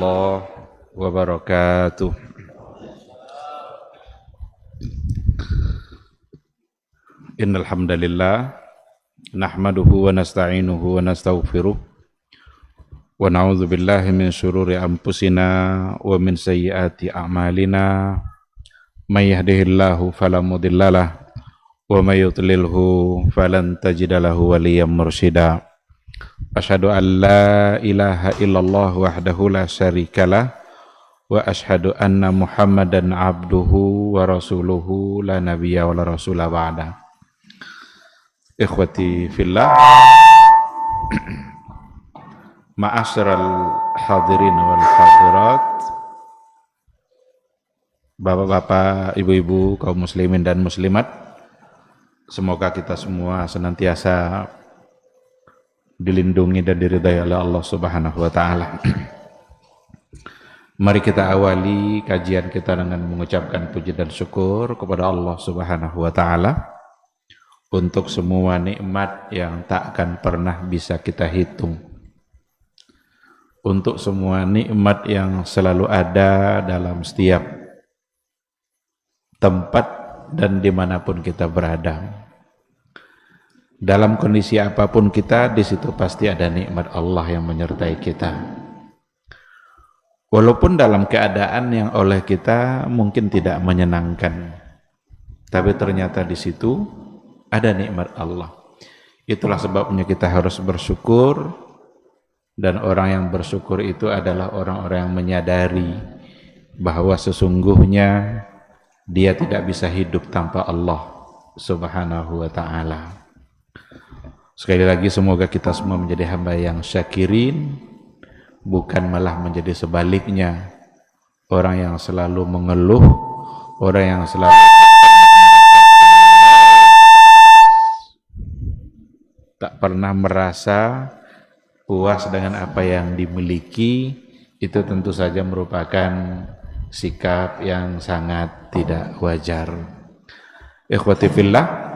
warahmatullahi wabarakatuh. Innal hamdalillah nahmaduhu wa nasta'inuhu wa nastaghfiruh wa na'udzu billahi min syururi anfusina wa min sayyiati a'malina. May yahdihillahu fala mudhillalah wa may yudlilhu falan tajida lahu waliyyan mursyida. Asyhadu an la ilaha illallah wahdahu la syarikalah wa asyhadu anna Muhammadan abduhu wa rasuluhu la nabiyya wa la rasula ba'da. Ikhwati fillah, ma'asyiral hadirin wal hadirat, bapak-bapak, ibu-ibu, kaum muslimin dan muslimat, semoga kita semua senantiasa dilindungi dan diridai oleh Allah Subhanahu wa taala. Mari kita awali kajian kita dengan mengucapkan puji dan syukur kepada Allah Subhanahu wa taala untuk semua nikmat yang tak akan pernah bisa kita hitung. Untuk semua nikmat yang selalu ada dalam setiap tempat dan dimanapun kita berada. Dalam kondisi apapun kita, di situ pasti ada nikmat Allah yang menyertai kita. Walaupun dalam keadaan yang oleh kita mungkin tidak menyenangkan, tapi ternyata di situ ada nikmat Allah. Itulah sebabnya kita harus bersyukur, dan orang yang bersyukur itu adalah orang-orang yang menyadari bahwa sesungguhnya dia tidak bisa hidup tanpa Allah Subhanahu wa ta'ala. Sekali lagi semoga kita semua menjadi hamba yang syakirin, bukan malah menjadi sebaliknya, orang yang selalu mengeluh, orang yang selalu tak pernah merasa puas dengan apa yang dimiliki. Itu tentu saja merupakan sikap yang sangat tidak wajar. Ikhwati fillah,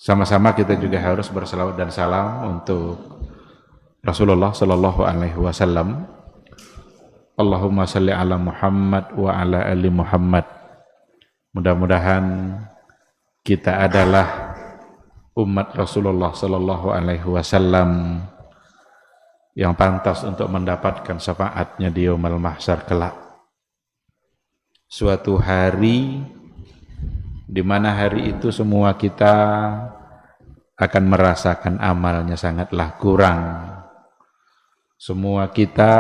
sama-sama kita juga harus berselawat dan salam untuk Rasulullah sallallahu alaihi wasallam. Allahumma salli ala Muhammad wa ala ali Muhammad. Mudah-mudahan kita adalah umat Rasulullah sallallahu alaihi wasallam yang pantas untuk mendapatkan syafaatnya di yaumul mahsyar kelak. Suatu hari di mana hari itu semua kita akan merasakan amalnya sangatlah kurang. Semua kita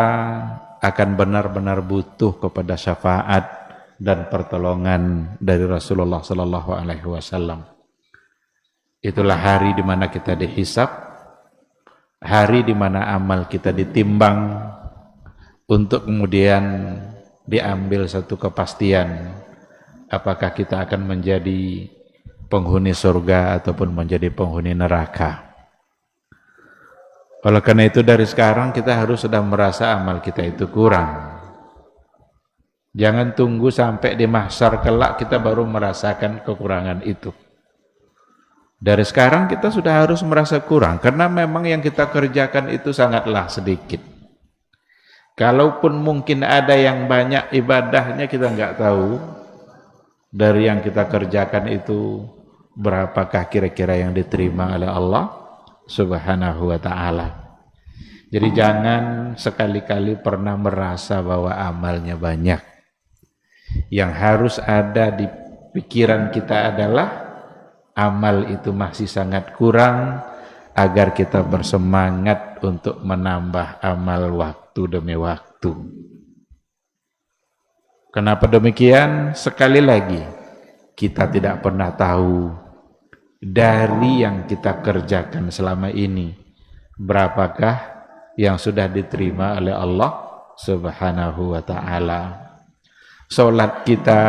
akan benar-benar butuh kepada syafaat dan pertolongan dari Rasulullah sallallahu alaihi wasallam. Itulah hari di mana kita dihisab, hari di mana amal kita ditimbang untuk kemudian diambil satu kepastian apakah kita akan menjadi penghuni surga ataupun menjadi penghuni neraka. Oleh karena itu dari sekarang kita harus sudah merasa amal kita itu kurang. Jangan tunggu sampai di mahsyar kelak kita baru merasakan kekurangan itu. Dari sekarang kita sudah harus merasa kurang, karena memang yang kita kerjakan itu sangatlah sedikit. Kalaupun mungkin ada yang banyak ibadahnya, kita nggak tahu dari yang kita kerjakan itu berapakah kira-kira yang diterima oleh Allah Subhanahu wa ta'ala. Jadi jangan sekali-kali pernah merasa bahwa amalnya banyak. Yang harus ada di pikiran kita adalah amal itu masih sangat kurang, agar kita bersemangat untuk menambah amal waktu demi waktu. Kenapa demikian? Sekali lagi, kita tidak pernah tahu dari yang kita kerjakan selama ini berapakah yang sudah diterima oleh Allah Subhanahu wa ta'ala. Salat kita,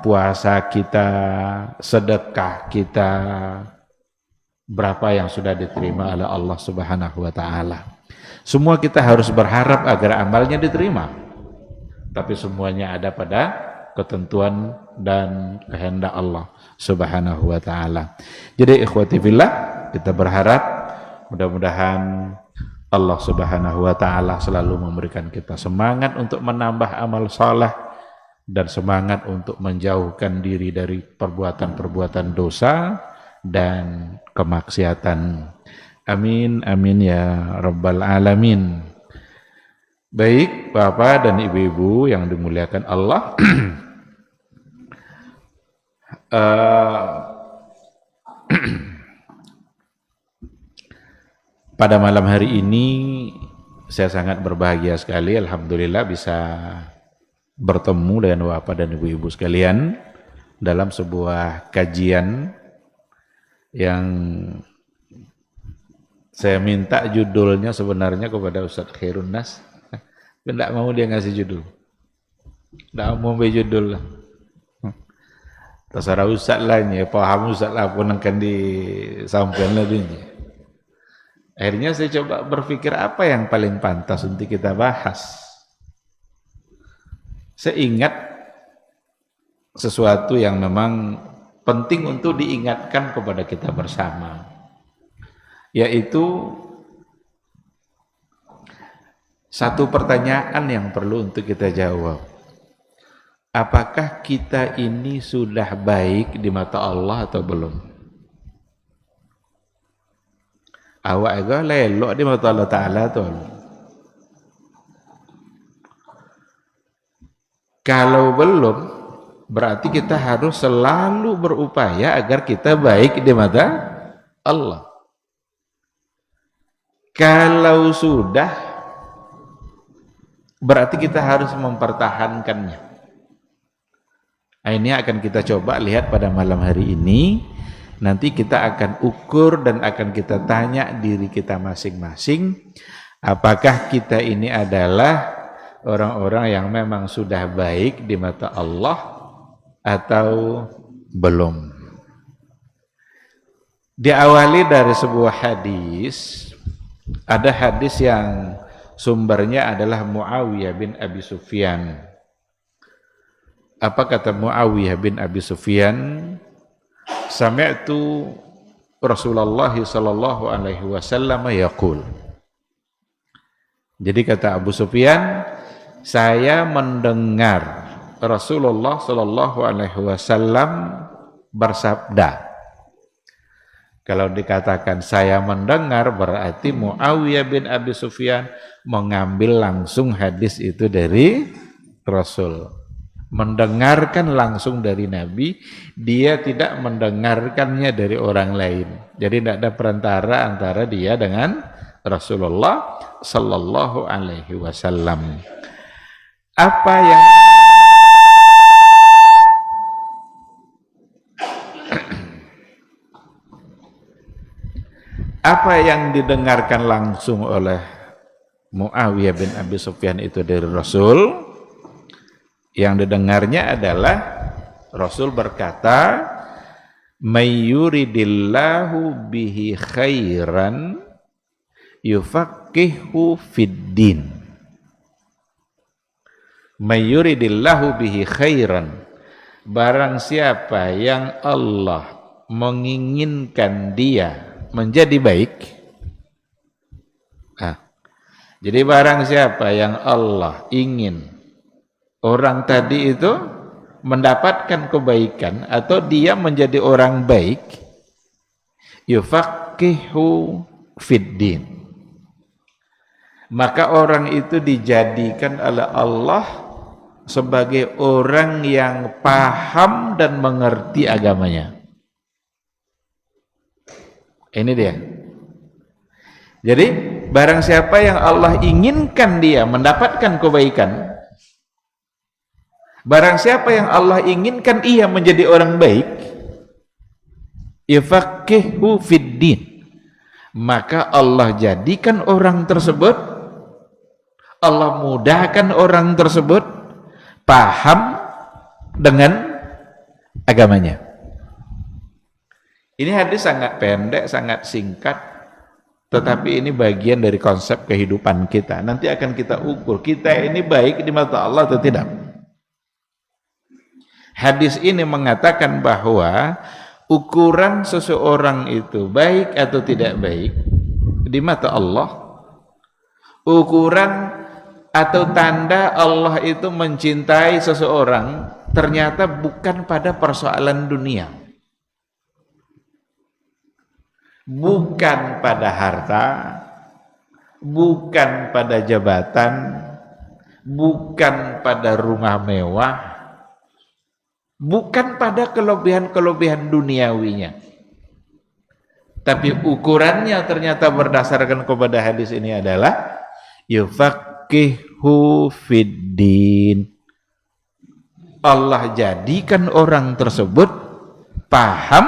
puasa kita, sedekah kita, berapa yang sudah diterima oleh Allah Subhanahu wa ta'ala. Semua kita harus berharap agar amalnya diterima. Tapi semuanya ada pada ketentuan dan kehendak Allah Subhanahu wa ta'ala. Jadi ikhwati fillah, kita berharap mudah-mudahan Allah Subhanahu wa taala selalu memberikan kita semangat untuk menambah amal saleh dan semangat untuk menjauhkan diri dari perbuatan-perbuatan dosa dan kemaksiatan. Amin amin ya rabbal alamin. Baik Bapak dan Ibu-ibu yang dimuliakan Allah, pada malam hari ini saya sangat berbahagia sekali, alhamdulillah bisa bertemu dengan Bapak dan Ibu-ibu sekalian dalam sebuah kajian yang saya minta judulnya sebenarnya kepada Ustadz Khairun Nas, tidak mau dia ngasih judul, tidak mau beri judul lah. Terserah Ustadz lah, paham Ustadz lah pun akan disampaikan lagi. Akhirnya saya coba berpikir apa yang paling pantas untuk kita bahas. Saya ingat sesuatu yang memang penting untuk diingatkan kepada kita bersama, yaitu satu pertanyaan yang perlu untuk kita jawab. Apakah kita ini sudah baik di mata Allah atau belum? Awak agak lelok di mata Allah Ta'ala tu. Kalau belum, berarti kita harus selalu berupaya agar kita baik di mata Allah. Kalau sudah, berarti kita harus mempertahankannya. Ini akan kita coba lihat pada malam hari ini. Nanti kita akan ukur dan akan kita tanya diri kita masing-masing, apakah kita ini adalah orang-orang yang memang sudah baik di mata Allah atau belum. Diawali dari sebuah hadis. Ada hadis yang sumbernya adalah Muawiyah bin Abi Sufyan. Apa kata Muawiyah bin Abi Sufyan? Sami'tu Rasulullah sallallahu alaihi wasallam yaqul. Jadi kata Abu Sufyan, saya mendengar Rasulullah sallallahu alaihi wasallam bersabda. Kalau dikatakan saya mendengar, berarti Muawiyah bin Abi Sufyan mengambil langsung hadis itu dari Rasul. Mendengarkan langsung dari Nabi, dia tidak mendengarkannya dari orang lain. Jadi tidak ada perantara antara dia dengan Rasulullah sallallahu alaihi wasallam. Apa yang didengarkan langsung oleh Muawiyah bin Abi Sufyan itu dari Rasul? Yang didengarnya adalah Rasul berkata, "May yuridillahu bihi khairan yufaqihu fid din." May yuridillahu bihi khairan. Barang siapa yang Allah menginginkan dia menjadi baik. Jadi barang siapa yang Allah ingin orang tadi itu mendapatkan kebaikan atau dia menjadi orang baik, yufaqihu fiddin, maka orang itu dijadikan oleh Allah sebagai orang yang paham dan mengerti agamanya. Ini dia. Jadi barang siapa yang Allah inginkan dia mendapatkan kebaikan, barang siapa yang Allah inginkan ia menjadi orang baik, yufaqihu fiddin, maka Allah jadikan orang tersebut, Allah mudahkan orang tersebut paham dengan agamanya. Ini hadis sangat pendek, sangat singkat, tetapi ini bagian dari konsep kehidupan kita. Nanti akan kita ukur, kita ini baik di mata Allah atau tidak. Hadis ini mengatakan bahwa ukuran seseorang itu baik atau tidak baik di mata Allah ukuran atau tanda Allah itu mencintai seseorang ternyata bukan pada persoalan dunia, bukan pada harta, bukan pada jabatan, bukan pada rumah mewah, bukan pada kelebihan-kelebihan duniawinya, tapi ukurannya ternyata berdasarkan kepada hadis ini adalah yufaqihu fiddin. Allah jadikan orang tersebut paham,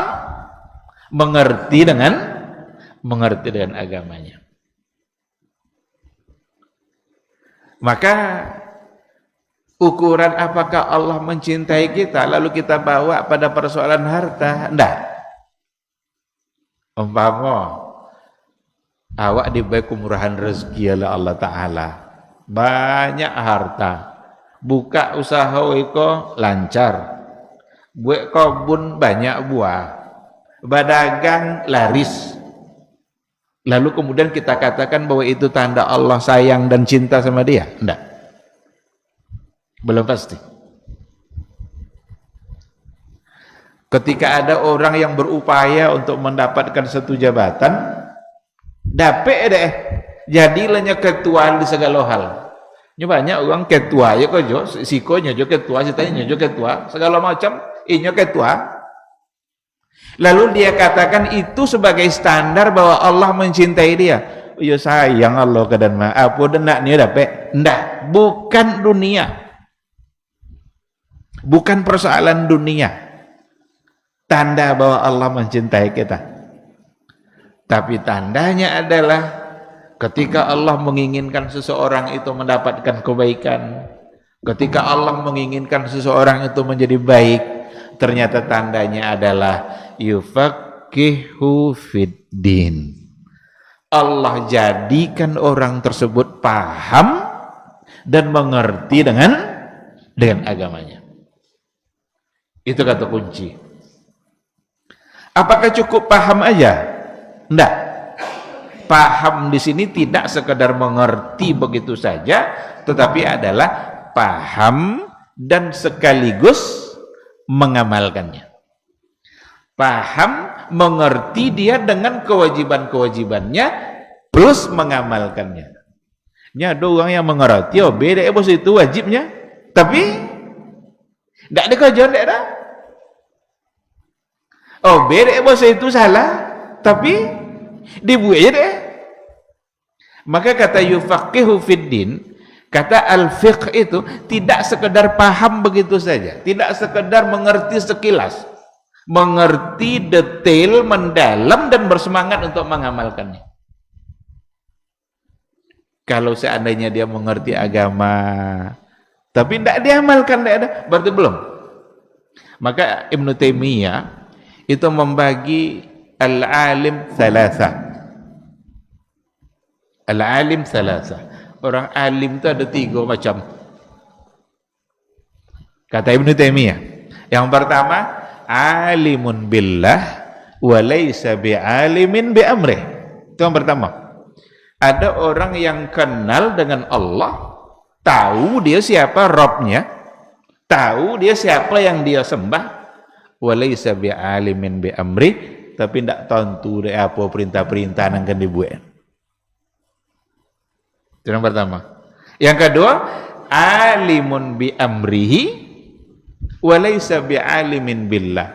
mengerti dengan agamanya. Maka ukuran apakah Allah mencintai kita lalu kita bawa pada persoalan harta? Enggak. Umpama awak diberi kemurahan rezeki oleh Allah Ta'ala, banyak harta, buka usaha iko lancar, buat kebun banyak buah, berdagang laris, lalu kemudian kita katakan bahwa itu tanda Allah sayang dan cinta sama dia? Enggak, belum pasti. Ketika ada orang yang berupaya untuk mendapatkan satu jabatan, dapat deh, jadilah ketua di segala hal. Ini banyak orang ketua ya kok jo, sikonya jo ketua, sitanya jo ketua, segala macam, inyo ketua. Lalu dia katakan itu sebagai standar bahwa Allah mencintai dia. Ya sayang Allah kedan mah, apa denak ni dapat? Ndak, bukan dunia, bukan persoalan dunia. Tanda bahwa Allah mencintai kita. Tapi tandanya adalah ketika Allah menginginkan seseorang itu mendapatkan kebaikan, ketika Allah menginginkan seseorang itu menjadi baik, ternyata tandanya adalah yufaqihu fiddin. Allah jadikan orang tersebut paham dan mengerti dengan agamanya. Itu kata kunci. Apakah cukup paham aja? Enggak. Paham di sini tidak sekedar mengerti begitu saja, tetapi adalah paham dan sekaligus mengamalkannya. Paham, mengerti dia dengan kewajiban-kewajibannya plus mengamalkannya. Ini ada orang yang mengerti, oh beda bos itu wajibnya, tapi enggak ada kerjaan dah. Oh beda bos itu salah, tapi dibuat aja deh. Maka kata yufaqihu fiddin, kata al-fiqh itu tidak sekedar paham begitu saja, tidak sekedar mengerti sekilas, mengerti detail, mendalam dan bersemangat untuk mengamalkannya. Kalau seandainya dia mengerti agama tapi tidak diamalkan, tidak ada, berarti belum. Maka Ibnu Taimiyah itu membagi al-alim thalatha. Al-alim thalatha. Orang alim itu ada 3 macam. Kata Ibnu Taimiyah. Yang pertama, alimun billah wa laysa bi'alimin bi amrih. Itu yang pertama. Ada orang yang kenal dengan Allah, tahu dia siapa Rabbnya, tahu dia siapa yang dia sembah, walaysa bi'alimin bi amri, tapi tidak tentu dia apa perintah-perintah yang akan dibuat. Itu yang pertama. Yang kedua, alimun bi amrihi walaysa bi'alimin billah.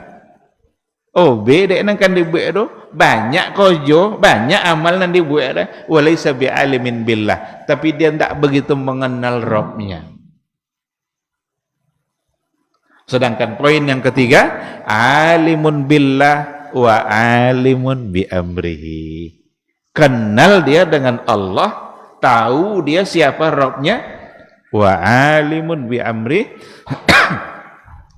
Oh beda yang akan dibuat itu banyak kojo, banyak amal yang dibuat itu walaysa bi'alimin billah, tapi dia tidak begitu mengenal Rabbnya. Sedangkan poin yang ketiga, alimun billah wa alimun bi amrihi. Kenal dia dengan Allah, tahu dia siapa Rabbnya, wa alimun bi amri,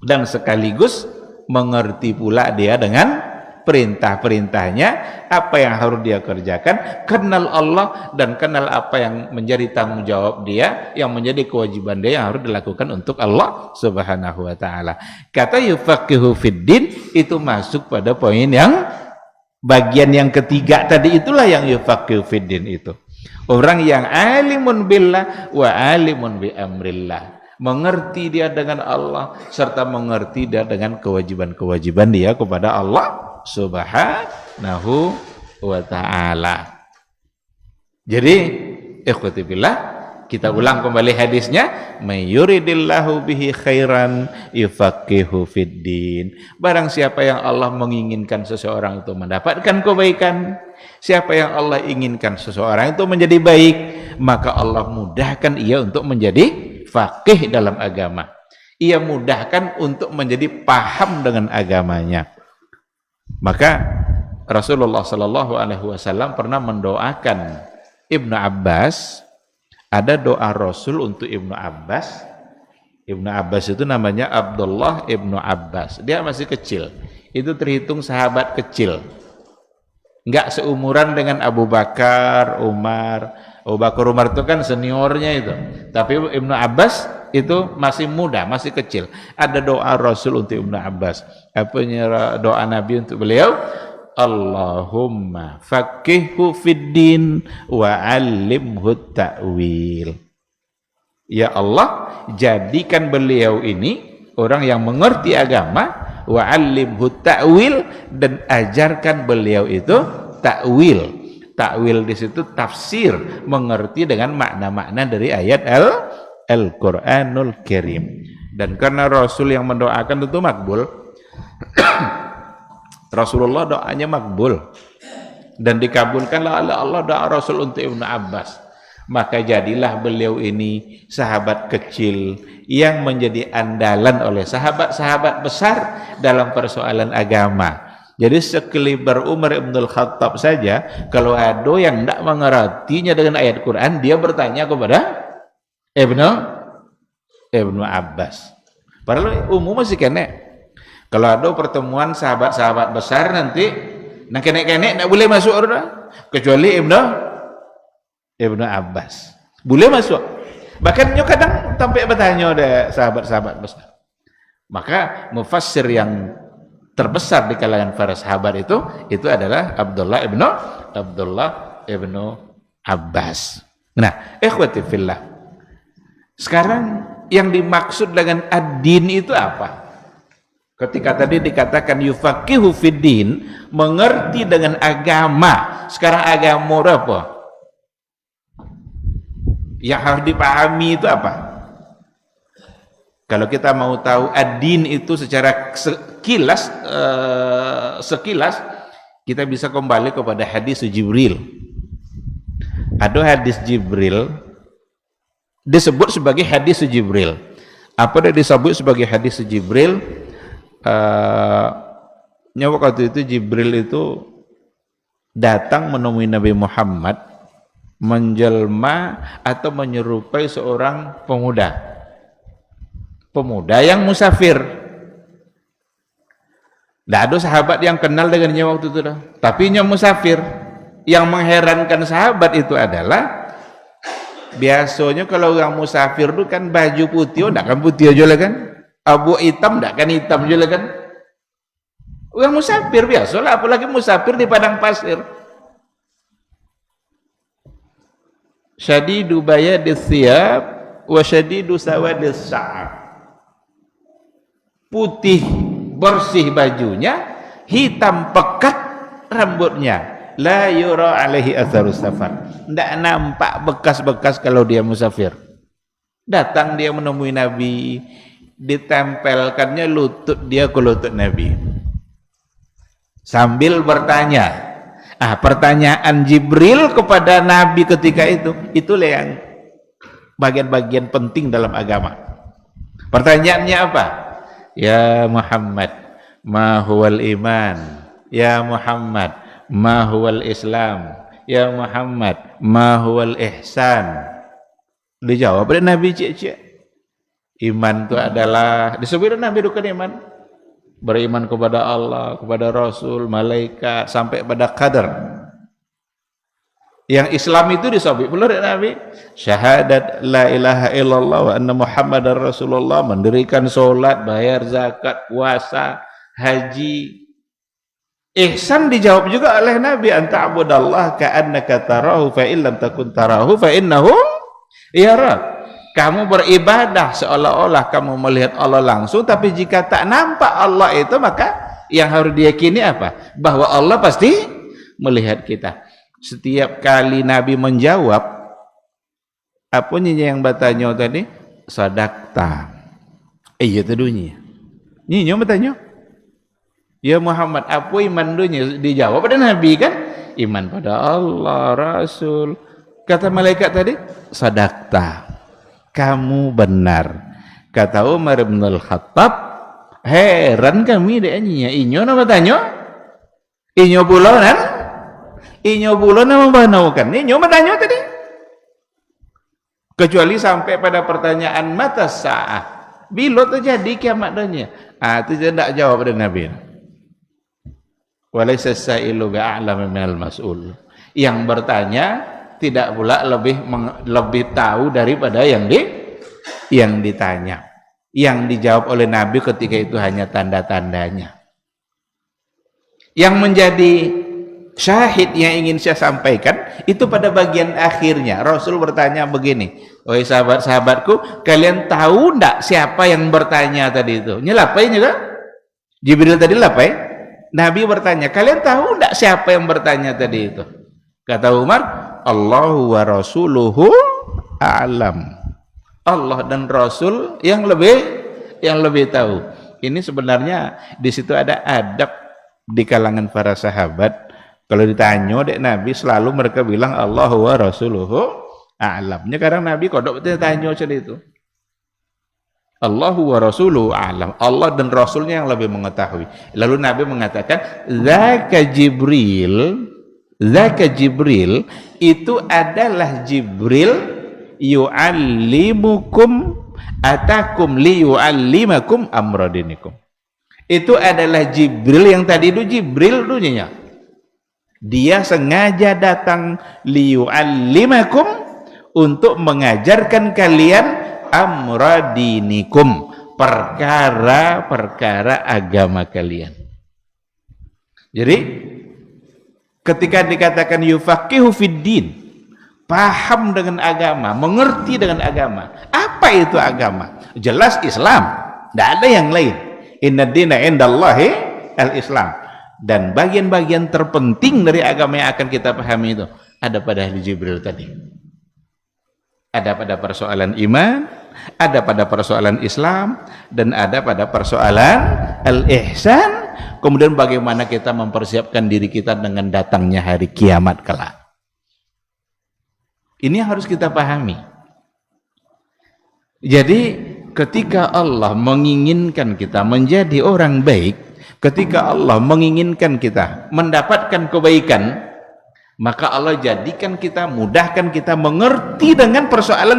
dan sekaligus mengerti pula dia dengan perintah-perintahnya, apa yang harus dia kerjakan, kenal Allah dan kenal apa yang menjadi tanggung jawab dia, yang menjadi kewajiban dia yang harus dilakukan untuk Allah Subhanahu wa taala. Kata yufaqihu fiddin itu masuk pada poin yang bagian yang ketiga tadi, itulah yang yufaqihu fiddin itu. Orang yang alimun billah wa alimun bi amrillah. Mengerti dia dengan Allah serta mengerti dia dengan kewajiban-kewajiban dia kepada Allah Subhanahu wa ta'ala. Jadi, ikhwati billah, kita ulang kembali hadisnya, may yuridillahu bihi khairan yufaqihu fiddin. Barang siapa yang Allah menginginkan seseorang itu mendapatkan kebaikan, siapa yang Allah inginkan seseorang itu menjadi baik, maka Allah mudahkan ia untuk menjadi faqih dalam agama. Ia mudahkan untuk menjadi paham dengan agamanya. Maka Rasulullah sallallahu alaihi wasallam pernah mendoakan Ibnu Abbas. Ada doa Rasul untuk Ibnu Abbas. Ibnu Abbas itu namanya Abdullah Ibnu Abbas. Dia masih kecil. Itu terhitung sahabat kecil. Enggak seumuran dengan Abu Bakar, Umar. Abu Bakar, Umar itu kan seniornya itu. Tapi Ibnu Abbas itu masih muda, masih kecil. Ada doa Rasul untuk Ibnu Abbas. Apa doa Nabi untuk beliau? Allahumma faqihhu fiddin wa 'allimhu ta'wil. Ya Allah, jadikan beliau ini orang yang mengerti agama, wa 'allimhu ta'wil, dan ajarkan beliau itu ta'wil. Ta'wil di situ tafsir, mengerti dengan makna-makna dari ayat Al-Qur'anul Karim. Dan karena Rasul yang mendoakan tentu makbul. Rasulullah doanya makbul dan dikabulkanlah oleh Allah doa Rasul untuk Ibnu Abbas. Maka jadilah beliau ini sahabat kecil yang menjadi andalan oleh sahabat-sahabat besar dalam persoalan agama. Jadi sekelibar Umar Ibn Khattab saja, kalau ada yang tidak mengertinya dengan ayat Quran, dia bertanya kepada Ibnu Abbas. Padahal umum masih kena. Kalau ada pertemuan sahabat-sahabat besar nanti, nak kenek-kenek tidak boleh masuk orang, kecuali Ibnu Abbas. Boleh masuk. Bahkan kadang sampai bertanya ada sahabat-sahabat besar. Maka mufassir yang terbesar di kalangan para sahabat itu adalah Abdullah ibnu Abbas. Nah, ikhwati fillah. Sekarang yang dimaksud dengan ad-din itu apa? Ketika tadi dikatakan yufaqihu fiddin, mengerti dengan agama. Sekarang agama apa? Yang harus dipahami itu apa? Kalau kita mau tahu ad-din itu secara sekilas kita bisa kembali kepada hadis Jibril. Ada hadis Jibril disebut sebagai hadis Jibril. Apa yang disebut sebagai hadis Jibril? Nyawa waktu itu Jibril itu datang menemui Nabi Muhammad menjelma atau menyerupai seorang pemuda yang musafir. Tidak ada sahabat yang kenal dengannya waktu itu dah. Tapi nya musafir. Yang mengherankan sahabat itu adalah biasanya kalau orang musafir itu kan baju putih, tidak kan putih aja lah kan. Abu hitam, tidak kan hitam aja lah kan. Orang musafir biasalah, apalagi musafir di padang pasir. Syadidu bayadis thiyab wa syadidu sawadis sya'ab. Putih bersih bajunya, hitam pekat rambutnya. La yura alaihi atharus safar. Tidak nampak bekas-bekas kalau dia musafir. Datang dia menemui Nabi, ditempelkannya lutut dia ke lutut Nabi. Sambil bertanya. Pertanyaan Jibril kepada Nabi ketika itulah yang bagian-bagian penting dalam agama. Pertanyaannya apa? Ya Muhammad, ma huwal iman? Ya Muhammad, ma huwal Islam? Ya Muhammad, ma huwal ihsan? Dijawab oleh Nabi cik-cik. Iman itu adalah, disebut Nabi bukan iman, beriman kepada Allah, kepada Rasul, malaikat, sampai pada qadar. Yang Islam itu disebut oleh Nabi syahadat la ilaha illallah wa anna muhammadar rasulullah, mendirikan solat, bayar zakat, puasa, haji. Ihsan dijawab juga oleh Nabi, anta'budallaha ka'annaka tarahu fa in lam takun tarahu fa innahu yarak. Kamu beribadah seolah-olah kamu melihat Allah langsung, tapi jika tak nampak Allah itu, maka yang harus diyakini apa? Bahwa Allah pasti melihat kita. Setiap kali Nabi menjawab, apa yang bertanya tadi? Sadaqta. Iya tedunya. Nyinya bertanya, ya Muhammad, apa iman dunia? Dijawab pada Nabi kan? Iman pada Allah, Rasul. Kata malaikat tadi, sadaqta. Kamu benar. Kata Umar bin Al-Khattab, heran kami deknya. Inyo nama tanya? Inyo bulonan? Inyo bulonan membanaukan. Inyo bertanya tadi. Kecuali sampai pada pertanyaan mata sa'ah. Bila terjadi kiamat dunia? Itu tidak jawab dari Nabi. Walaysa sa'ilu bi'a'lam minal mas'ul. Yang bertanya tidak pula lebih tahu daripada yang ditanya. Yang dijawab oleh Nabi ketika itu hanya tanda-tandanya. Yang menjadi syahid yang ingin saya sampaikan itu pada bagian akhirnya. Rasul bertanya begini, wahai sahabat-sahabatku, kalian tahu enggak siapa yang bertanya tadi itu? Nyelapai juga? Jibril tadi lapai. Nabi bertanya, kalian tahu enggak siapa yang bertanya tadi itu? Kata Umar, Allahu wa rasuluhu a'lam. Allah dan Rasul yang lebih tahu. Ini sebenarnya di situ ada adab di kalangan para sahabat. Kalau ditanya dek Nabi, selalu mereka bilang Allahu wa rasuluhu a'lam. Kadang Nabi kodok tanya macam itu. Allahu wa rasuluhu a'lam. Allah dan Rasulnya yang lebih mengetahui. Lalu Nabi mengatakan, Zaka Jibril itu adalah Jibril yu'allimukum atakum liyu'allimakum amradinikum. Itu adalah Jibril yang tadi itu Jibril dunia. Dia sengaja datang liyu'allimakum untuk mengajarkan kalian amradinikum, perkara-perkara agama kalian. Jadi ketika dikatakan yufaqihu fiddin, paham dengan agama, mengerti dengan agama. Apa itu agama? Jelas Islam, tidak ada yang lain. Inna dina indallahi al-Islam. Dan bagian-bagian terpenting dari agama yang akan kita pahami itu ada pada ahli Jibril tadi. Ada pada persoalan iman, ada pada persoalan Islam, dan ada pada persoalan al-ihsan. Kemudian bagaimana kita mempersiapkan diri kita dengan datangnya hari kiamat kelak. Ini yang harus kita pahami. Jadi ketika Allah menginginkan kita menjadi orang baik, ketika Allah menginginkan kita mendapatkan kebaikan, maka Allah jadikan kita, mudahkan kita mengerti dengan persoalan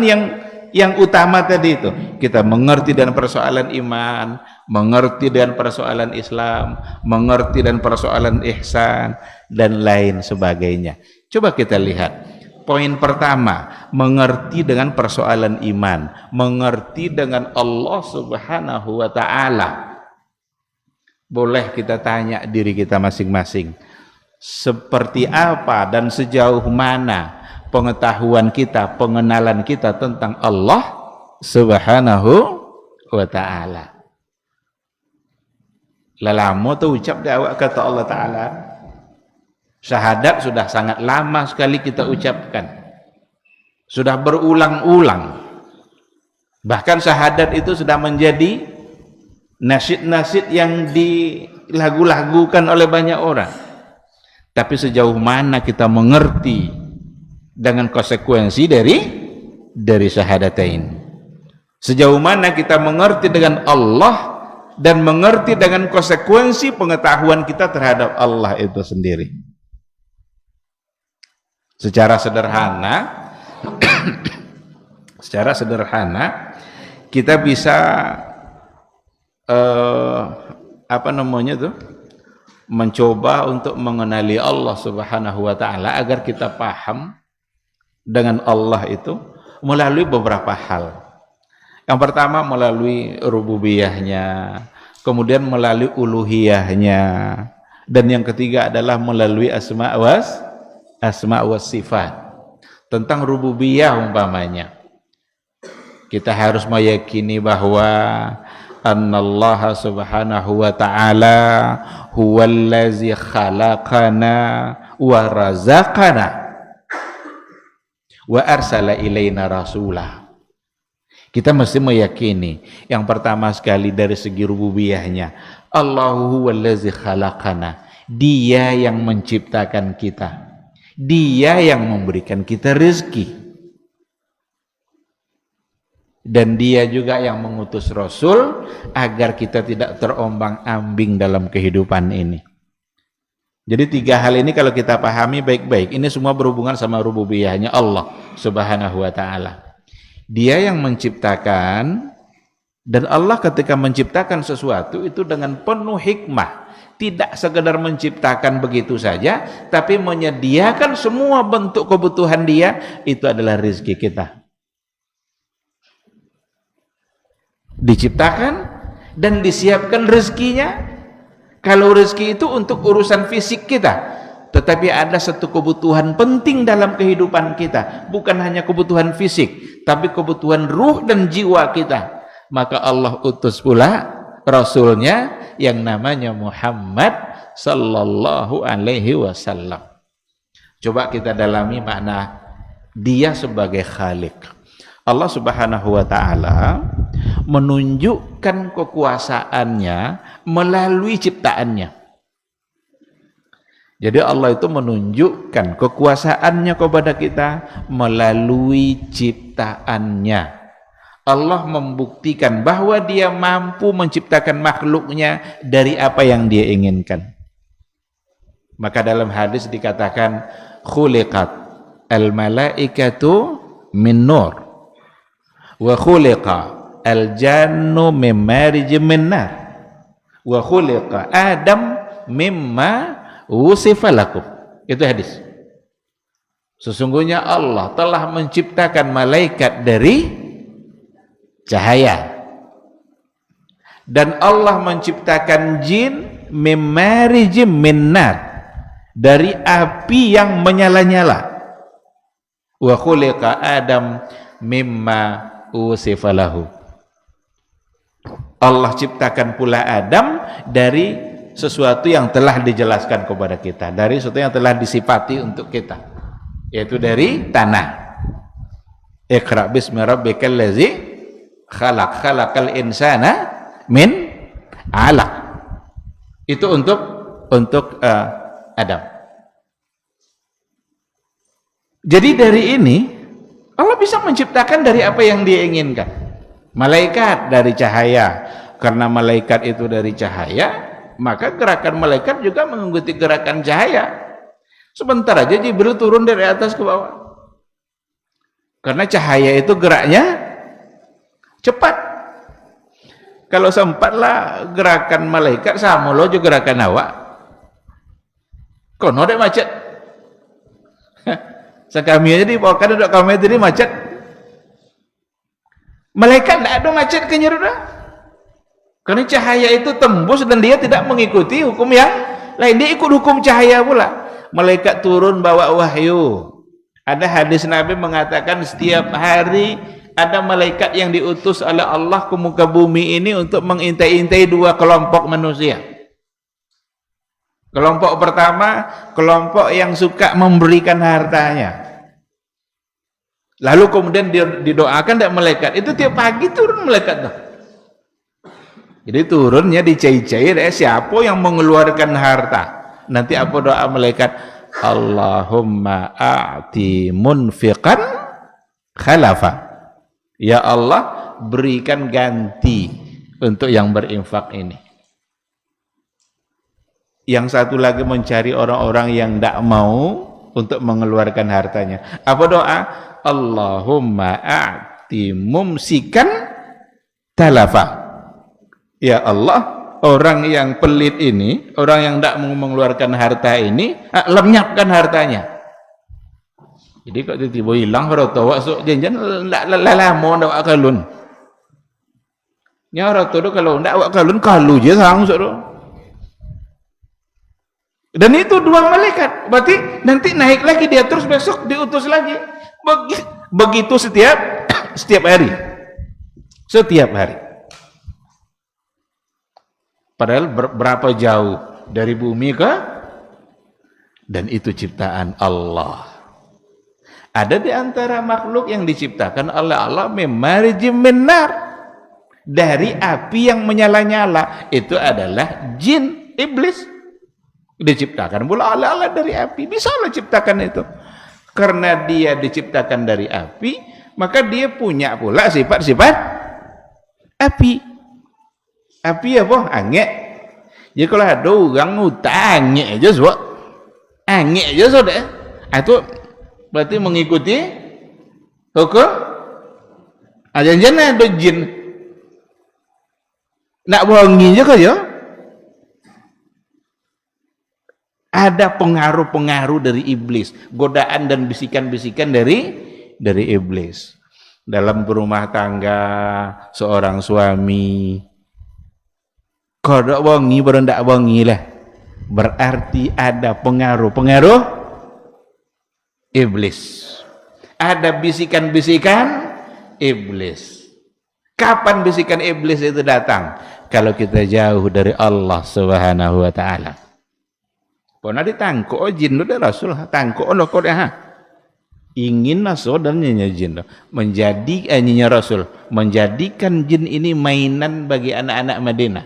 yang utama tadi itu. Kita mengerti dengan persoalan iman, mengerti dengan persoalan Islam, mengerti dengan persoalan ihsan, dan lain sebagainya. Coba kita lihat. Poin pertama, mengerti dengan persoalan iman, mengerti dengan Allah Subhanahu wa ta'ala. Boleh kita tanya diri kita masing-masing, seperti apa dan sejauh mana pengetahuan kita, pengenalan kita tentang Allah Subhanahu wa ta'ala. Lama tu ucap di awak kata Allah Ta'ala. Syahadat sudah sangat lama sekali kita ucapkan, sudah berulang-ulang. Bahkan syahadat itu sudah menjadi nasyid-nasyid yang dilagu-lagukan oleh banyak orang. Tapi sejauh mana kita mengerti dengan konsekuensi dari syahadatain? Sejauh mana kita mengerti dengan Allah dan mengerti dengan konsekuensi pengetahuan kita terhadap Allah itu sendiri? Secara sederhana kita bisa mencoba untuk mengenali Allah Subhanahu wa ta'ala agar kita paham dengan Allah itu melalui beberapa hal. Yang pertama melalui rububiyahnya, kemudian melalui uluhiyahnya, Dan yang ketiga adalah melalui asma was sifat. Tentang rububiyah umpamanya, kita harus meyakini bahwa annallaha subhanahu wa ta'ala huwallazi khalaqana wa razaqana wa arsala ilaina rasulah. Kita mesti meyakini yang pertama sekali dari segi rububiyahnya, Allahu huwallazi khalaqana, Dia yang menciptakan kita, Dia yang memberikan kita rezeki, dan Dia juga yang mengutus Rasul agar kita tidak terombang-ambing dalam kehidupan ini. Jadi tiga hal ini kalau kita pahami baik-baik, ini semua berhubungan sama rububiyahnya Allah subhanahu wa ta'ala. Dia yang menciptakan, dan Allah ketika menciptakan sesuatu itu dengan penuh hikmah. Tidak sekedar menciptakan begitu saja, tapi menyediakan semua bentuk kebutuhan Dia, itu adalah rezeki kita. Diciptakan dan disiapkan rezekinya. Kalau rezeki itu untuk urusan fisik kita, tetapi ada satu kebutuhan penting dalam kehidupan kita, bukan hanya kebutuhan fisik, tapi kebutuhan ruh dan jiwa kita. Maka Allah utus pula Rasulnya yang namanya Muhammad sallallahu alaihi wasallam. Coba kita dalami makna Dia sebagai Khalik. Allah subhanahu wa ta'ala menunjukkan kekuasaannya melalui ciptaannya. Jadi Allah itu menunjukkan kekuasaannya kepada kita melalui ciptaannya. Allah membuktikan bahwa Dia mampu menciptakan makhluknya dari apa yang Dia inginkan. Maka dalam hadis dikatakan khuliqat al-malaikatu min nur wa khuliqa al-jannu min marijim min nar wa khuliqa Adam mimma wusifa lakum. Itu hadis. Sesungguhnya Allah telah menciptakan malaikat dari cahaya, dan Allah menciptakan jin mimmarijim minnar, dari api yang menyala-nyala. Wa khuliqa Adam mimma wusifa lahu. Allah ciptakan pula Adam dari sesuatu yang telah dijelaskan kepada kita, dari sesuatu yang telah disifati untuk kita, yaitu dari tanah. Iqra bismi rabbikal ladzi khalaq, khalaqal insana min 'alaq. Itu untuk Adam. Jadi dari ini Allah bisa menciptakan dari apa yang Dia inginkan. Malaikat dari cahaya, karena malaikat itu dari cahaya, maka gerakan malaikat juga mengikuti gerakan cahaya. Sebentar aja Jibril turun dari atas ke bawah, karena cahaya itu geraknya cepat. Kalau sempatlah gerakan malaikat sama lo juga gerakan awak, kono dek macet. Sekami aja dibawakan duduk kami tadi macet. Malaikat tidak ada macet kenyar dah, karena cahaya itu tembus dan dia tidak mengikuti hukum yang lain, dia ikut hukum cahaya pula. Malaikat turun bawa wahyu. Ada hadis Nabi mengatakan setiap hari ada malaikat yang diutus oleh Allah ke muka bumi ini untuk mengintai-intai dua kelompok manusia. Kelompok pertama, kelompok yang suka memberikan hartanya. Lalu kemudian didoakan dari malaikat. Itu tiap pagi turun malaikat tuh. Jadi turunnya dicai-cai siapa yang mengeluarkan harta. Nanti apa doa malaikat? Allahumma a'ti munfiqan khalafa. Ya Allah, berikan ganti untuk yang berinfak ini. Yang satu lagi mencari orang-orang yang tidak mau untuk mengeluarkan hartanya. Apa doa? Allahumma a'ti mumsikan talafa. Ya Allah, orang yang pelit ini, orang yang tidak mau mengeluarkan harta ini, lenyapkan hartanya. Jadi kok tiba-tiba hilang harta awak sok janjian lama ndak awak kalun. Nya harta tu kalau ndak awak kalun kalu je sang sok. Dan itu dua malaikat. Berarti nanti naik lagi dia, terus besok diutus lagi. Begitu setiap hari. Setiap hari. Padahal berapa jauh dari bumi ke, dan itu ciptaan Allah. Ada di antara makhluk yang diciptakan oleh Allah memarjim minar, dari api yang menyala-nyala. Itu adalah jin, iblis. Diciptakan pula oleh Allah dari api. Bisa Allah ciptakan itu. Karena dia diciptakan dari api, maka dia punya pula sifat-sifat api. Api apa? Angin. Jadi kalau ada orang ngutang angin aja sudah. Angin aja sudah. Itu berarti mengikuti hukum. Jangan ada jin. Nak bohongi juga ya. Ada pengaruh-pengaruh dari iblis, godaan dan bisikan-bisikan dari iblis. Dalam berumah tangga, seorang suami kodok wangi berendak wangi lah, berarti ada pengaruh-pengaruh iblis. Ada bisikan-bisikan iblis. Kapan bisikan iblis itu datang? Kalau kita jauh dari Allah Subhanahu wa taala. Pernah ditangkuk jin udah Rasul tangkuk lo kok ingin naso dan nyanyi jin menjadi nyanyi Rasul menjadikan jin ini mainan bagi anak-anak Madinah.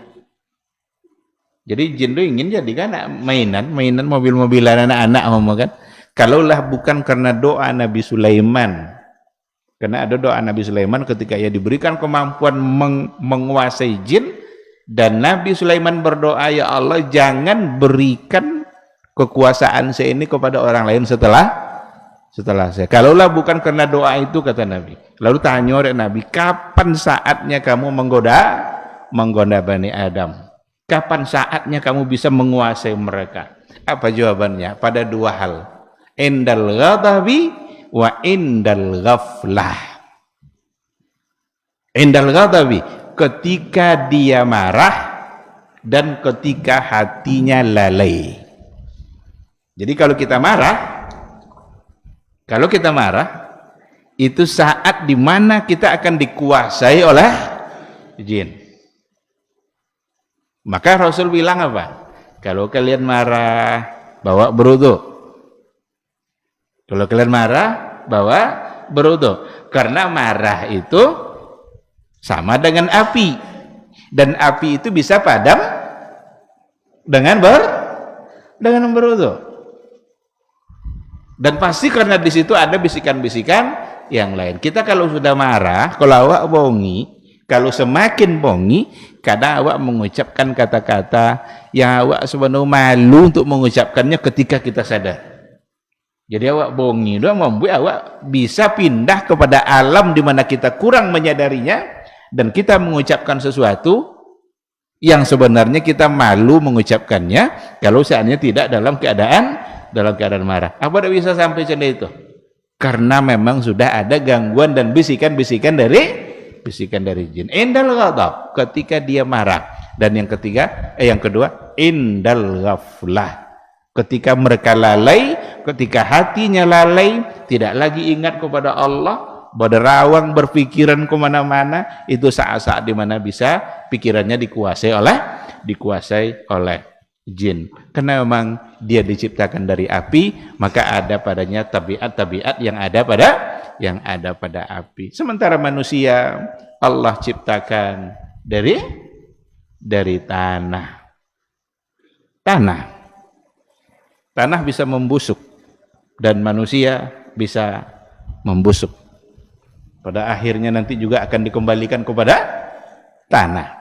Jadi jin itu ingin jadikan mainan mobil-mobilan anak-anak kan. Kalaulah bukan karena doa Nabi Sulaiman, karena ada doa Nabi Sulaiman ketika ia diberikan kemampuan menguasai jin, dan Nabi Sulaiman berdoa, ya Allah jangan berikan kekuasaan saya ini kepada orang lain setelah saya. Kalaulah bukan karena doa itu, kata Nabi. Lalu tanya oleh Nabi, kapan saatnya kamu menggoda Bani Adam? Kapan saatnya kamu bisa menguasai mereka? Apa jawabannya? Pada dua hal. Indal ghadabi wa indal ghaflah. Indal ghadabi, ketika dia marah dan ketika hatinya lalai. Jadi kalau kita marah, itu saat dimana kita akan dikuasai oleh jin. Maka Rasul bilang apa? Kalau kalian marah, bawa berwudu. Kalau kalian marah, bawa berwudu. Karena marah itu sama dengan api, dan api itu bisa padam dengan berwudu. Dan pasti karena di situ ada bisikan-bisikan yang lain. Kita kalau sudah marah, kalau awak bongi, kalau semakin bongi, kadang awak mengucapkan kata-kata yang awak sebenarnya malu untuk mengucapkannya ketika kita sadar. Jadi awak bongi itu membuat awak bisa pindah kepada alam di mana kita kurang menyadarinya, dan kita mengucapkan sesuatu yang sebenarnya kita malu mengucapkannya kalau seandainya tidak dalam keadaan marah. Apa tidak bisa sampai macam itu? Karena memang sudah ada gangguan dan bisikan-bisikan dari jin. Indal ghadab, ketika dia marah. Dan yang kedua, indal ghaflah, ketika mereka lalai, ketika hatinya lalai, tidak lagi ingat kepada Allah, berderawang berpikiran kemana-mana. Itu saat-saat di mana bisa pikirannya dikuasai oleh jin. Karena memang dia diciptakan dari api, maka ada padanya tabiat-tabiat yang ada pada api. Sementara manusia Allah ciptakan dari tanah. Tanah bisa membusuk dan manusia bisa membusuk. Pada akhirnya nanti juga akan dikembalikan kepada tanah.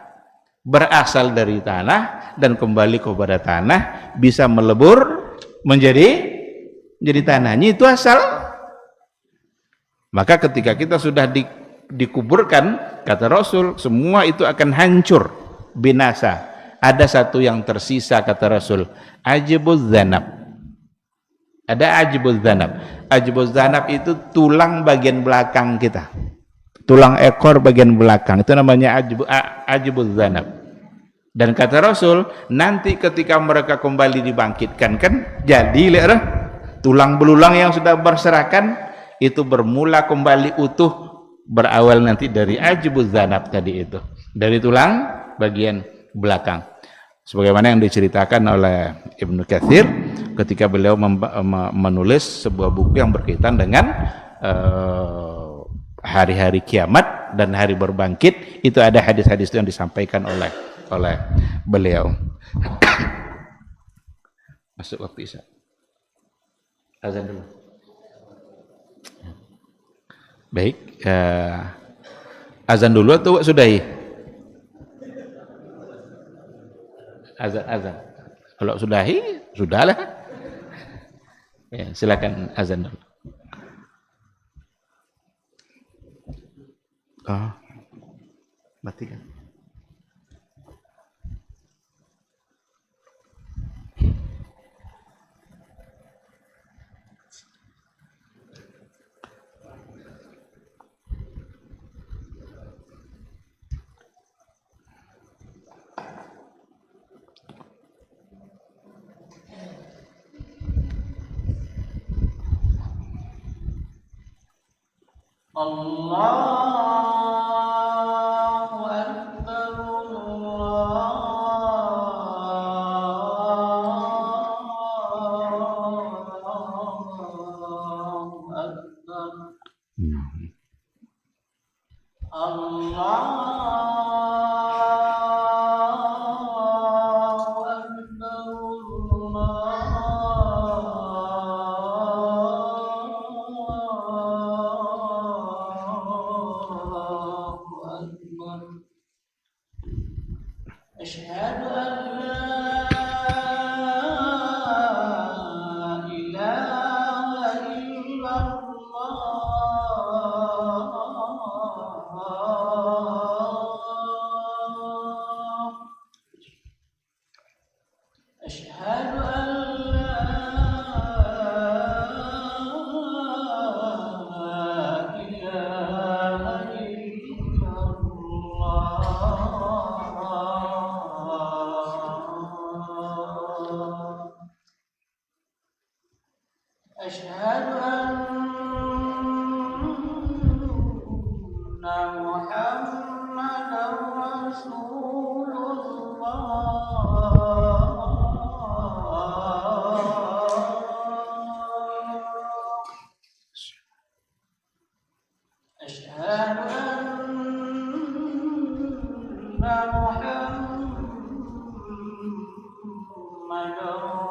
Berasal dari tanah dan kembali kepada tanah, bisa melebur menjadi tanahnya, itu asal. Maka ketika kita sudah dikuburkan, kata Rasul, semua itu akan hancur, binasa. Ada satu yang tersisa, kata Rasul, ajibuz zanab. Ada ajibuz zanab. Ajibuz zanab itu tulang bagian belakang kita. Tulang ekor bagian belakang, itu namanya ajibuz zanab. Dan kata Rasul, nanti ketika mereka kembali dibangkitkan, kan jadi lihat tulang belulang yang sudah berserakan itu bermula kembali utuh, berawal nanti dari ajbuz zanab tadi itu, dari tulang bagian belakang. Sebagaimana yang diceritakan oleh Ibnu Katsir ketika beliau menulis sebuah buku yang berkaitan dengan hari-hari kiamat dan hari berbangkit, itu ada hadis-hadis yang disampaikan oleh beliau. Masuk waktu isya. Azan dulu. Baik, azan dulu atau sudahi? Azan. Kalau sudahi, sudahlah. Ya, silakan azan dulu. Oh, matikan. Allahu Akbar, Allahu Akbar, Allahu Akbar, أشهد أن لا إله إلا الله أشهد أن لا إله إلا الله أشهد أن محمدا رسول الله أشهد أن محمدا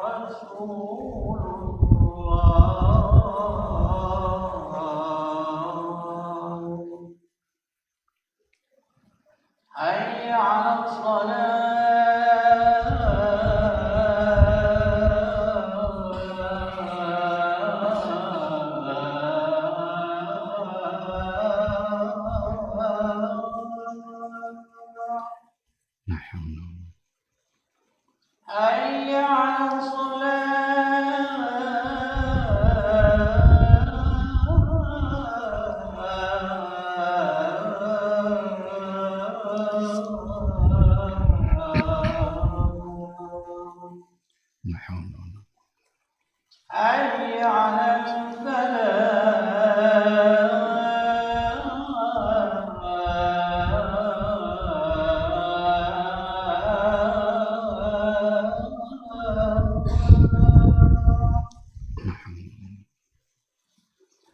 رسول الله حي على الصلاة حي على الصلاة حي على الفلاح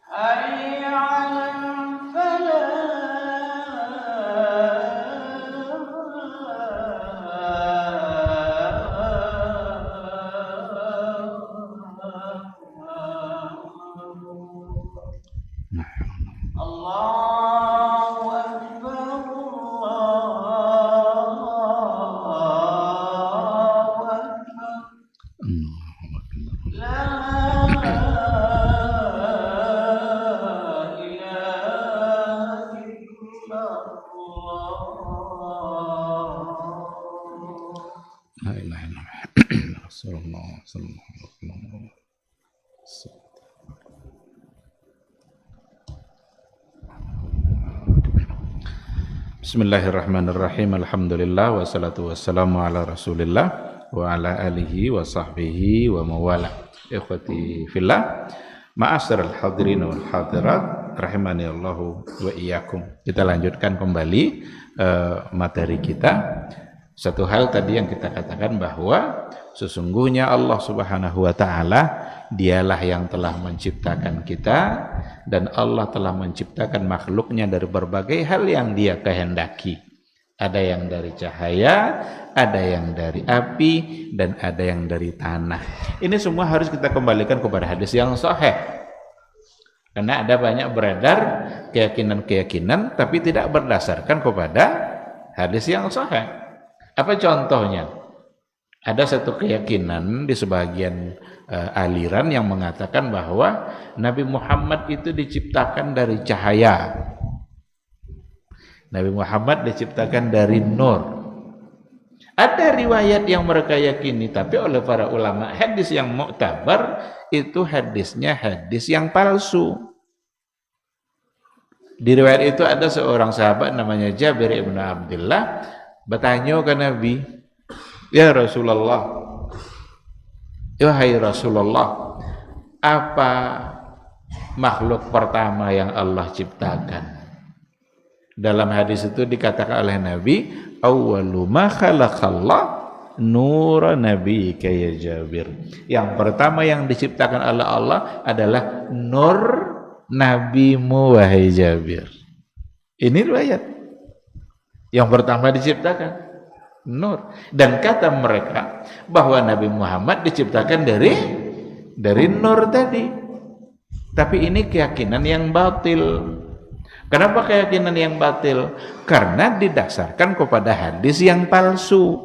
حي على الفلاح الله أكبر الله أكبر لا إله إلا الله La ilaha illallah. Rasulullah sallallahu alaihi wasallam. Bismillahirrahmanirrahim. Alhamdulillah wassalatu wassalamu ala Rasulillah wa ala alihi wa sahbihi wa mawala. Ikhwati fillah, ma'asyiral hadirin wal hadirat, rahimani Allahu wa iyyakum. Kita lanjutkan kembali materi kita. Satu hal tadi yang kita katakan bahwa sesungguhnya Allah Subhanahu wa taala dialah yang telah menciptakan kita, dan Allah telah menciptakan makhluknya dari berbagai hal yang dia kehendaki. Ada yang dari cahaya, ada yang dari api, dan ada yang dari tanah. Ini semua harus kita kembalikan kepada hadis yang sahih. Karena ada banyak beredar keyakinan-keyakinan tapi tidak berdasarkan kepada hadis yang sahih. Apa contohnya? Ada satu keyakinan di sebagian aliran yang mengatakan bahwa Nabi Muhammad itu diciptakan dari cahaya. Nabi Muhammad diciptakan dari nur. Ada riwayat yang mereka yakini, tapi oleh para ulama hadis yang mu'tabar itu hadisnya hadis yang palsu. Di riwayat itu ada seorang sahabat namanya Jabir ibn Abdullah bertanya ke Nabi, "Ya Rasulullah, wahai Rasulullah, apa makhluk pertama yang Allah ciptakan?" Dalam hadis itu dikatakan oleh Nabi, "Awwalu ma khalaqallah nur nabiyyika ya Jabir." Yang pertama yang diciptakan oleh Allah adalah nur nabimu wahai Jabir. Ini riwayat. Yang pertama diciptakan nur, dan kata mereka bahwa Nabi Muhammad diciptakan dari nur tadi. Tapi ini keyakinan yang batil. Kenapa keyakinan yang batil? Karena didasarkan kepada hadis yang palsu,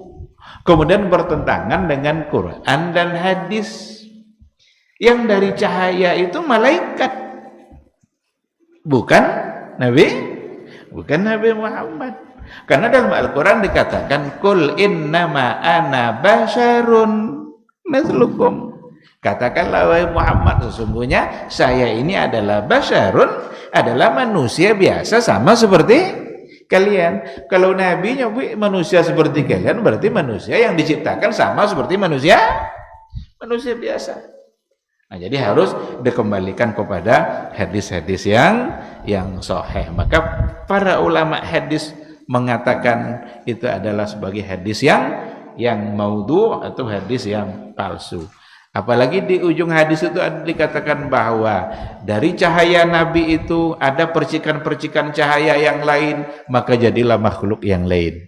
kemudian bertentangan dengan Quran dan hadis. Yang dari cahaya itu malaikat, bukan Nabi Muhammad. Karena dalam Al-Quran dikatakan kul innama ana basyarun mislukum. Katakanlah wahai Muhammad, sesungguhnya saya ini adalah basyarun, adalah manusia biasa sama seperti kalian. Kalau Nabi manusia seperti kalian, berarti manusia yang diciptakan sama seperti manusia biasa. Nah, jadi harus dikembalikan kepada hadis-hadis yang sahih. Maka para ulama hadis mengatakan itu adalah sebagai hadis yang maudhu atau hadis yang palsu. Apalagi di ujung hadis itu ada dikatakan bahwa dari cahaya Nabi itu ada percikan-percikan cahaya yang lain, maka jadilah makhluk yang lain.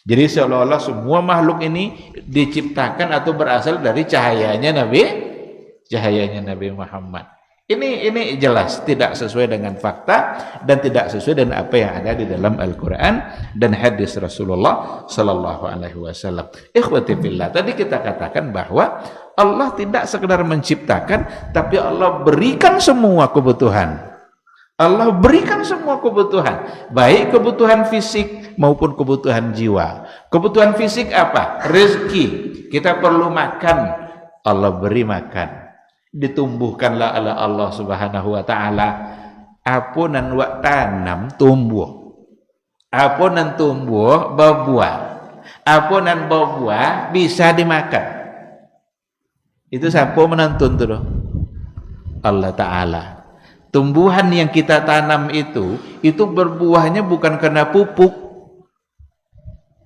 Jadi seolah-olah semua makhluk ini diciptakan atau berasal dari cahayanya Nabi Muhammad. Ini jelas tidak sesuai dengan fakta dan tidak sesuai dengan apa yang ada di dalam Al-Quran dan hadis Rasulullah Sallallahu Alaihi Wasallam. Ikhwati fillah, tadi kita katakan bahwa Allah tidak sekedar menciptakan, tapi Allah berikan semua kebutuhan. Allah berikan semua kebutuhan, baik kebutuhan fisik maupun kebutuhan jiwa. Kebutuhan fisik apa? Rezeki. Kita perlu makan, Allah beri makan. Ditumbuhkanlah oleh Allah Subhanahu wa taala. Apunan wa tanam tumbuh. Apunan tumbuh berbuah. Apunan berbuah bisa dimakan. Itu siapa menantun tuh? Allah taala. Tumbuhan yang kita tanam itu berbuahnya bukan karena pupuk.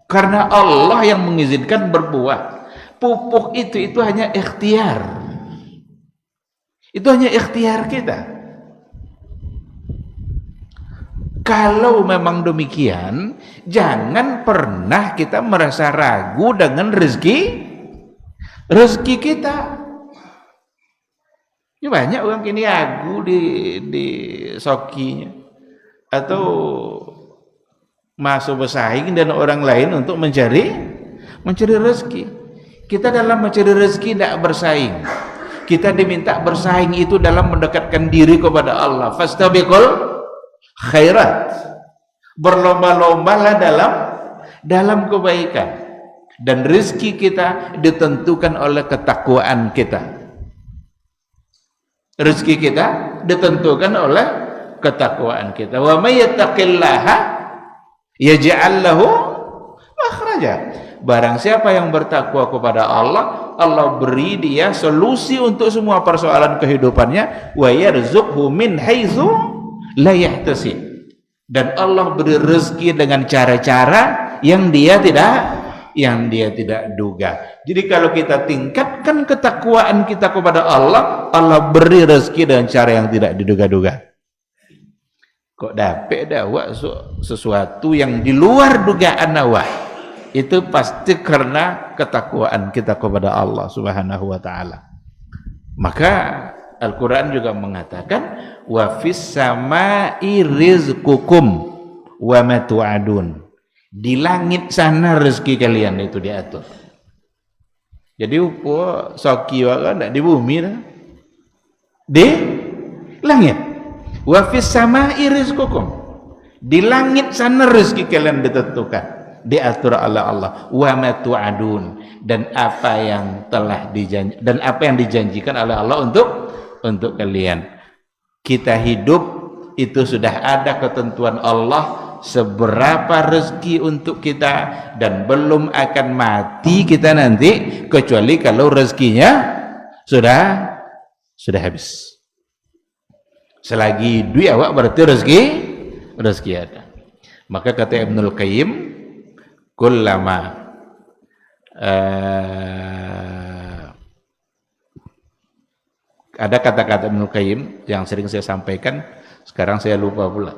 Karena Allah yang mengizinkan berbuah. Pupuk itu hanya ikhtiar. Itu hanya ikhtiar kita. Kalau memang demikian, jangan pernah kita merasa ragu dengan rezeki kita. Ini banyak orang kini ragu di sokinya atau masuk bersaing dan orang lain untuk mencari rezeki. Kita dalam mencari rezeki tidak bersaing. Kita diminta bersaing itu dalam mendekatkan diri kepada Allah. Fastabiqul khairat. Berlomba-lombalah dalam kebaikan. Dan rezeki kita ditentukan oleh ketakwaan kita. Rezeki kita ditentukan oleh ketakwaan kita. Wa may yattaqillaha Yaj'al lahu makhraja. Barang siapa yang bertakwa kepada Allah, Allah beri dia solusi untuk semua persoalan kehidupannya. Wa yarzuqhu min haitsu la yahtasib. Dan Allah beri rezeki dengan cara-cara yang dia tidak duga. Jadi kalau kita tingkatkan ketakwaan kita kepada Allah, Allah beri rezeki dengan cara yang tidak diduga-duga. Kok dapat awak sesuatu yang di luar dugaan awak? Itu pasti karena ketakwaan kita kepada Allah Subhanahu wa taala. Maka Al-Qur'an juga mengatakan wa fis samai rizqukum wa ma tu'adun. Di langit sana rezeki kalian itu diatur. Jadi upo soki wae ndak di bumi dah. Di langit. Wa fis samai rizqukum. Di langit sana rezeki kalian ditentukan, diatur oleh Allah. Wa ma tu'adun, dan apa yang telah dijanjikan oleh Allah untuk kalian. Kita hidup itu sudah ada ketentuan Allah seberapa rezeki untuk kita, dan belum akan mati kita nanti kecuali kalau rezekinya sudah habis. Selagi duit awak berarti rezeki ada. Maka kata Ibnul Qayyim, kullama ada kata-kata Ibnul Qayyim yang sering saya sampaikan, sekarang saya lupa pula.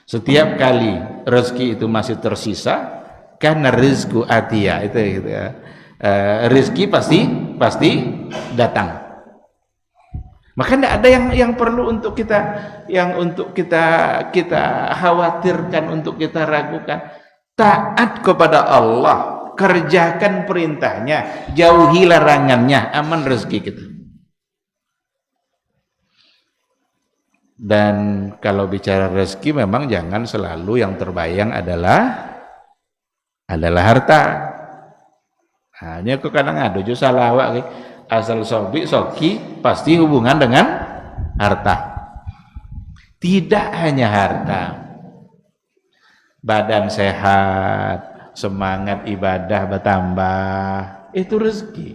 Setiap kali rezeki itu masih tersisa, karena rizku atia itu gitu ya. Rezeki pasti datang. Maka tidak ada yang perlu untuk kita khawatirkan, untuk kita ragukan. Taat kepada Allah, kerjakan perintahnya, jauhi larangannya, aman rezeki kita. Dan kalau bicara rezeki memang jangan selalu yang terbayang adalah harta. Hanya kok kadang ada jo salah awak asal soki pasti hubungan dengan harta. Tidak hanya harta, badan sehat, semangat ibadah bertambah, itu rezeki.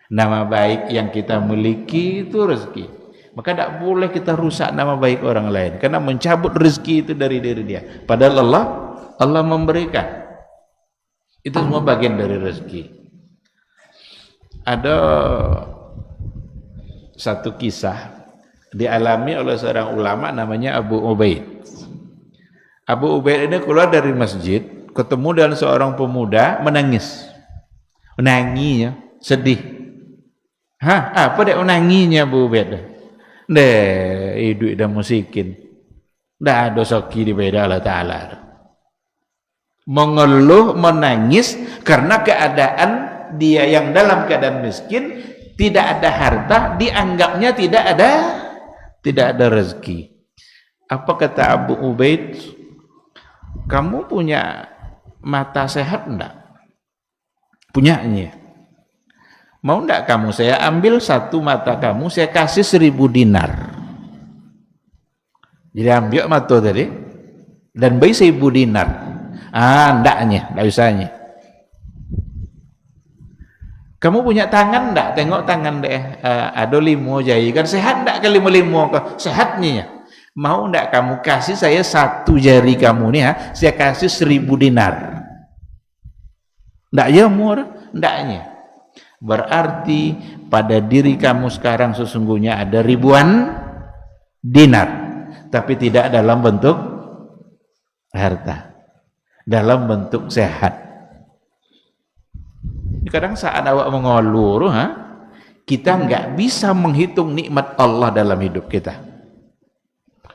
Nama baik yang kita miliki itu rezeki. Maka tidak boleh kita rusak nama baik orang lain, karena mencabut rezeki itu dari diri dia. Padahal Allah memberikan. Itu semua bagian dari rezeki. Ada satu kisah dialami oleh seorang ulama namanya Abu Ubaid. Abu Ubaid ini keluar dari masjid, ketemu dengan seorang pemuda, menangis. Menanginya, sedih. Apa dek menanginya Abu Ubaid? Hidup dan musikin. Dah ada soki di beda Allah Ta'ala. Mengeluh, menangis karena keadaan dia yang dalam keadaan miskin, tidak ada harta, dianggapnya tidak ada rezeki. Apa kata Abu Ubaid? Kamu punya mata sehat enggak? Punyanya. Mau enggak kamu saya ambil satu mata kamu, saya kasih 1000 dinar. Jadi ambil mata tadi dan beri 1000 dinar. Enggaknya, enggak usahnya. Kamu punya tangan enggak? Tengok tangan deh. Ada 5 jari kan sehat enggak ke 5 sehatnya? Mau enggak kamu kasih saya 1 jari kamu nih saya kasih 1000 dinar. Enggak ya murah? Enggaknya. Berarti pada diri kamu sekarang sesungguhnya ada ribuan dinar, tapi tidak dalam bentuk harta, dalam bentuk sehat. Kadang saat awak mengeluh, kita nggak bisa menghitung nikmat Allah dalam hidup kita.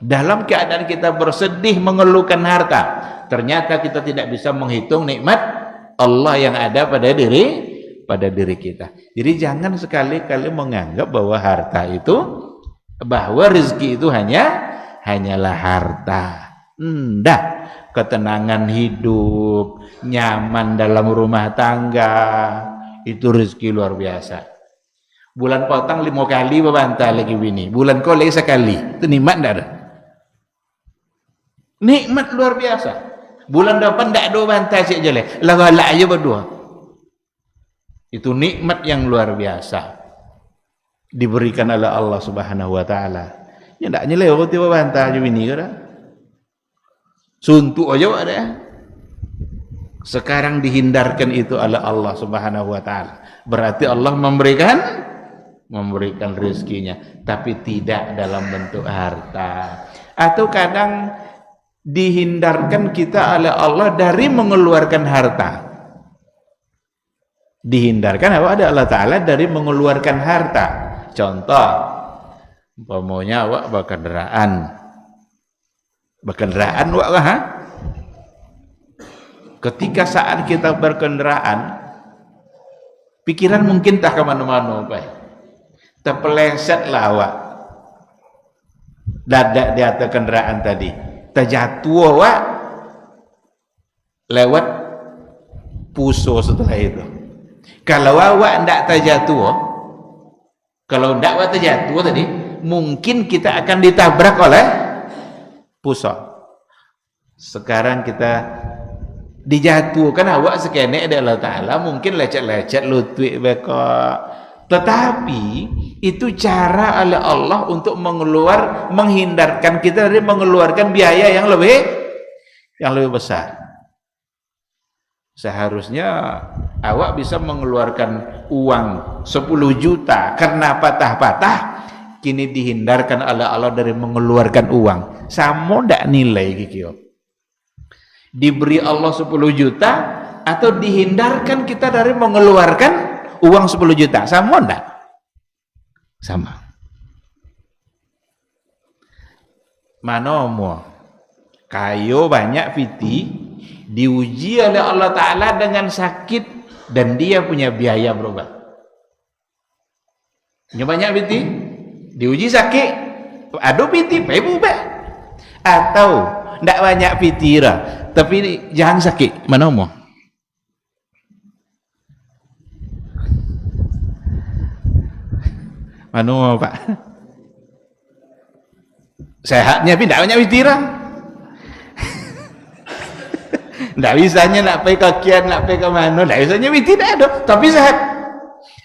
Dalam keadaan kita bersedih mengeluhkan harta, ternyata kita tidak bisa menghitung nikmat Allah yang ada pada diri kita. Jadi jangan sekali-kali menganggap bahwa harta itu, bahwa rezeki itu hanyalah harta. Enggak. Ketenangan hidup, nyaman dalam rumah tangga, itu rezeki luar biasa. Bulan potong 5 kali berbantah lagi bini, bulan kau lagi sekali, itu nikmat enggak ada? Nikmat luar biasa. Bulan depan tak ada bantai cik jelek. Galak aja berdua. Itu nikmat yang luar biasa. Diberikan oleh Allah Subhanahu wa taala. Ya tak nyeleh kau tiba bantai aja bini ke dah. Suntuk aja ada. Sekarang dihindarkan itu oleh Allah Subhanahu wa taala. Berarti Allah memberikan rezekinya, tapi tidak dalam bentuk harta. Atau kadang dihindarkan kita oleh Allah dari mengeluarkan harta. Dihindarkan apa ada Allah Ta'ala dari mengeluarkan harta. Contoh, umpamanya awak berkendaraan awak ha? Ketika saat kita berkendaraan, pikiran mungkin tak kemana-mana, terpelesetlah awak dadak di atas kendaraan tadi, terjatuh awak lewat puso setelah itu. Kalau awak tidak terjatuh, kalau tidak awak terjatuh tadi, mungkin kita akan ditabrak oleh puso. Sekarang kita dijatuhkan awak sekene ada Allah Ta'ala, mungkin lecet-lecet lutut bekok, tetapi itu cara oleh Allah untuk menghindarkan kita dari mengeluarkan biaya yang lebih besar. Seharusnya awak bisa mengeluarkan uang 10 juta karena patah-patah, kini dihindarkan oleh Allah dari mengeluarkan uang. Sama ndak nilai gitu. Diberi Allah 10 juta atau dihindarkan kita dari mengeluarkan uang 10 juta, sama enggak? Sama. Mana mau kayo banyak fiti diuji oleh Allah Ta'ala dengan sakit dan dia punya biaya berobat. Banyak fiti diuji sakit, aduh fiti pebu be, atau ndak banyak fitira tapi jangan sakit, mana mau? Mana mau Pak? Sehatnya tapi ndak banyak fitira. Ndak bisanya nak pergi kakian, nak pergi ke mana, ndak bisanya fitira tidak ada, tapi sehat.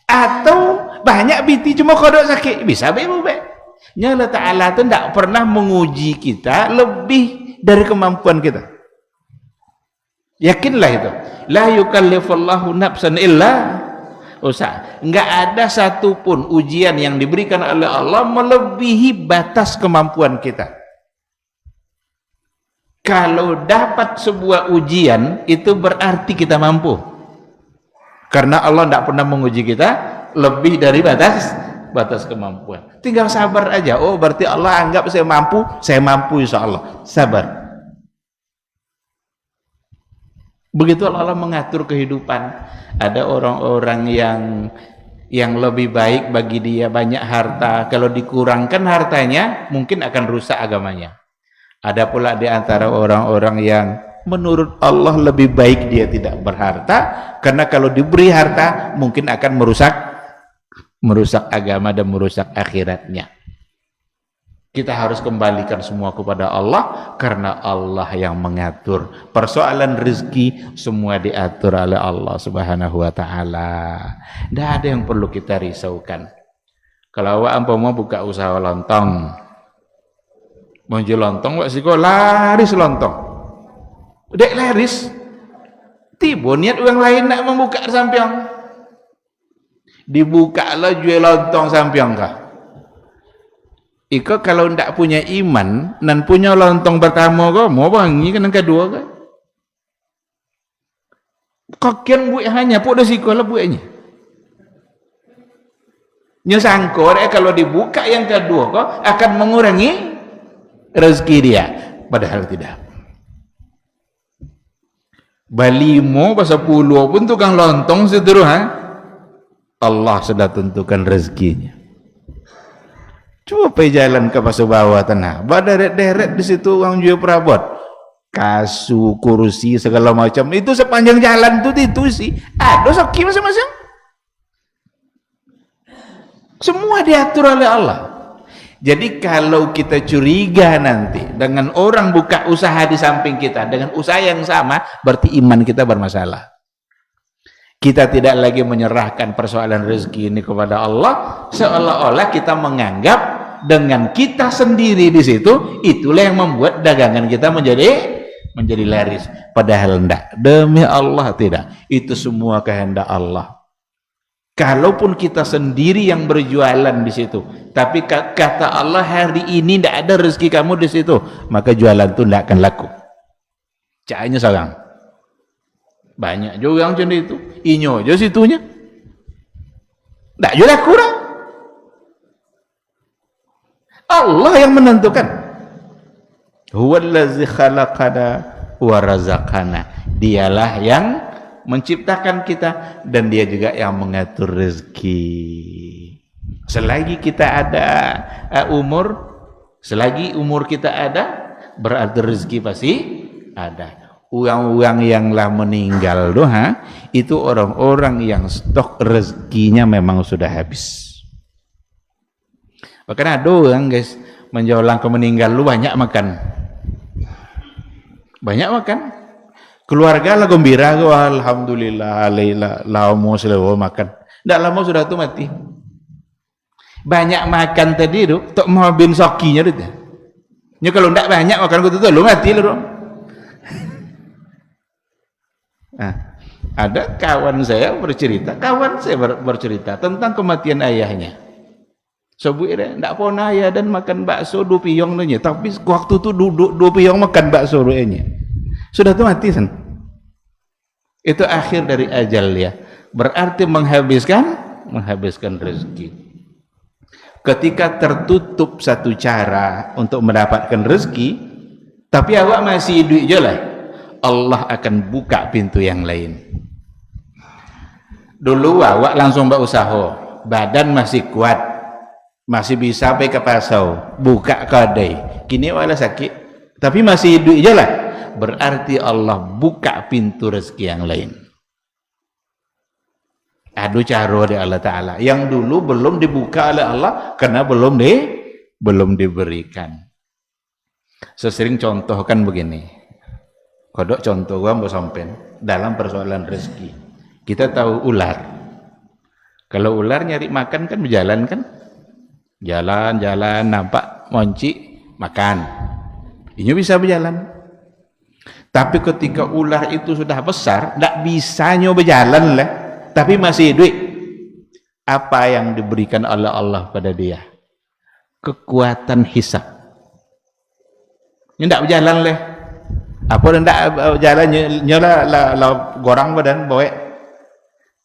Atau banyak fitira cuma kodok sakit, bisa bebu be. Nya Allah Ta'ala tu ndak pernah menguji kita lebih dari kemampuan kita. Yakinlah itu. La yukallifullahu nafsan illa usaha. Enggak ada satupun ujian yang diberikan oleh Allah melebihi batas kemampuan kita. Kalau dapat sebuah ujian itu berarti kita mampu. Karena Allah tidak pernah menguji kita lebih dari batas kemampuan. Tinggal sabar aja. Oh, berarti Allah anggap saya mampu insyaallah. Sabar. Begitu Allah mengatur kehidupan. Ada orang-orang yang lebih baik bagi dia banyak harta. Kalau dikurangkan hartanya, mungkin akan rusak agamanya. Ada pula di antara orang-orang yang menurut Allah lebih baik dia tidak berharta, karena kalau diberi harta mungkin akan merusak agama dan merusak akhiratnya. Kita harus kembalikan semua kepada Allah, karena Allah yang mengatur. Persoalan rezeki semua diatur oleh Allah Subhanahu wa taala. Tidak ada yang perlu kita risaukan. Kalau awak umpama buka usaha lontong, mau jual lontong, wak siko laris lontong. Dek laris. Tiba niat orang lain nak membuka sampiang. Dibukalah jual lontong sampiang kah? Iko kalau ndak punya iman dan punya lontong pertama kau mau bangi kan yang kedua kan? Kakian buat hanya pun dah sikolah buatnya. Nyesangkor kalau dibuka yang kedua kau akan mengurangi rezeki dia, padahal tidak. Balimo pasal puluh pun tukang lontong seterus Allah sudah tentukan rezekinya. Coba pergi jalan ke pasar bawah tanah, berderet-deret di situ orang jual perabot, kasu, kursi segala macam itu sepanjang jalan itu sih ada soki masing-masing. Semua diatur oleh Allah. Jadi kalau kita curiga nanti dengan orang buka usaha di samping kita dengan usaha yang sama, berarti iman kita bermasalah. Kita tidak lagi menyerahkan persoalan rezeki ini kepada Allah, seolah-olah kita menganggap dengan kita sendiri di situ, itulah yang membuat dagangan kita menjadi laris. Padahal tidak, demi Allah tidak. Itu semua kehendak Allah. Kalaupun kita sendiri yang berjualan di situ, tapi kata Allah hari ini tidak ada rezeki kamu di situ, maka jualan itu tidak akan laku. Caranya seorang. Banyak juga yang macam itu. Inyo aja situnya. Tak jual kurang. Allah yang menentukan. Huwallazi khalaqana wa razaqana. Dialah yang menciptakan kita dan dia juga yang mengatur rezeki. Selagi kita ada selagi umur kita ada, berarti rezeki pasti ada. Uang-uang yang lah meninggal doha itu orang-orang yang stok rezekinya memang sudah habis. Bahkan ada orang guys menjelang ke meninggal lu banyak makan, keluarga lah gembira, alhamdulillah, lama selalu makan, tidak lama sudah tuh mati. Banyak makan tadi tu, tak mau bin sokinya tu. Nya kalau tidak banyak makan tu lu mati lu. Nah, ada kawan saya bercerita tentang kematian ayahnya. Sebuah tidak pernah ayah dan makan bakso 2 piyong nya, tapi waktu tu 2 piyong makan bakso nya. Sudah tu mati san. Itu akhir dari ajal ya. Berarti menghabiskan rezeki. Ketika tertutup satu cara untuk mendapatkan rezeki, tapi awak masih hidup je lah, Allah akan buka pintu yang lain. Dulu awak langsung berusaha, badan masih kuat, masih bisa pergi ke pasar, buka kedai. Kini awak sakit, tapi masih hidup je lah. Berarti Allah buka pintu rezeki yang lain. Ada cara dari Allah Ta'ala yang dulu belum dibuka oleh Allah karena belum diberikan. Sesering contohkan begini. Kodok contoh gua mau sampein dalam persoalan rezeki. Kita tahu ular. Kalau ular nyari makan kan berjalan kan? Jalan nampak monci makan. Ini bisa berjalan. Tapi ketika ular itu sudah besar, tidak bisa berjalan lah. Tapi masih hidup. Apa yang diberikan oleh Allah pada dia? Kekuatan hisab. Ini tidak berjalan lah. Apa hendak jalan nyala gorang badan bawa,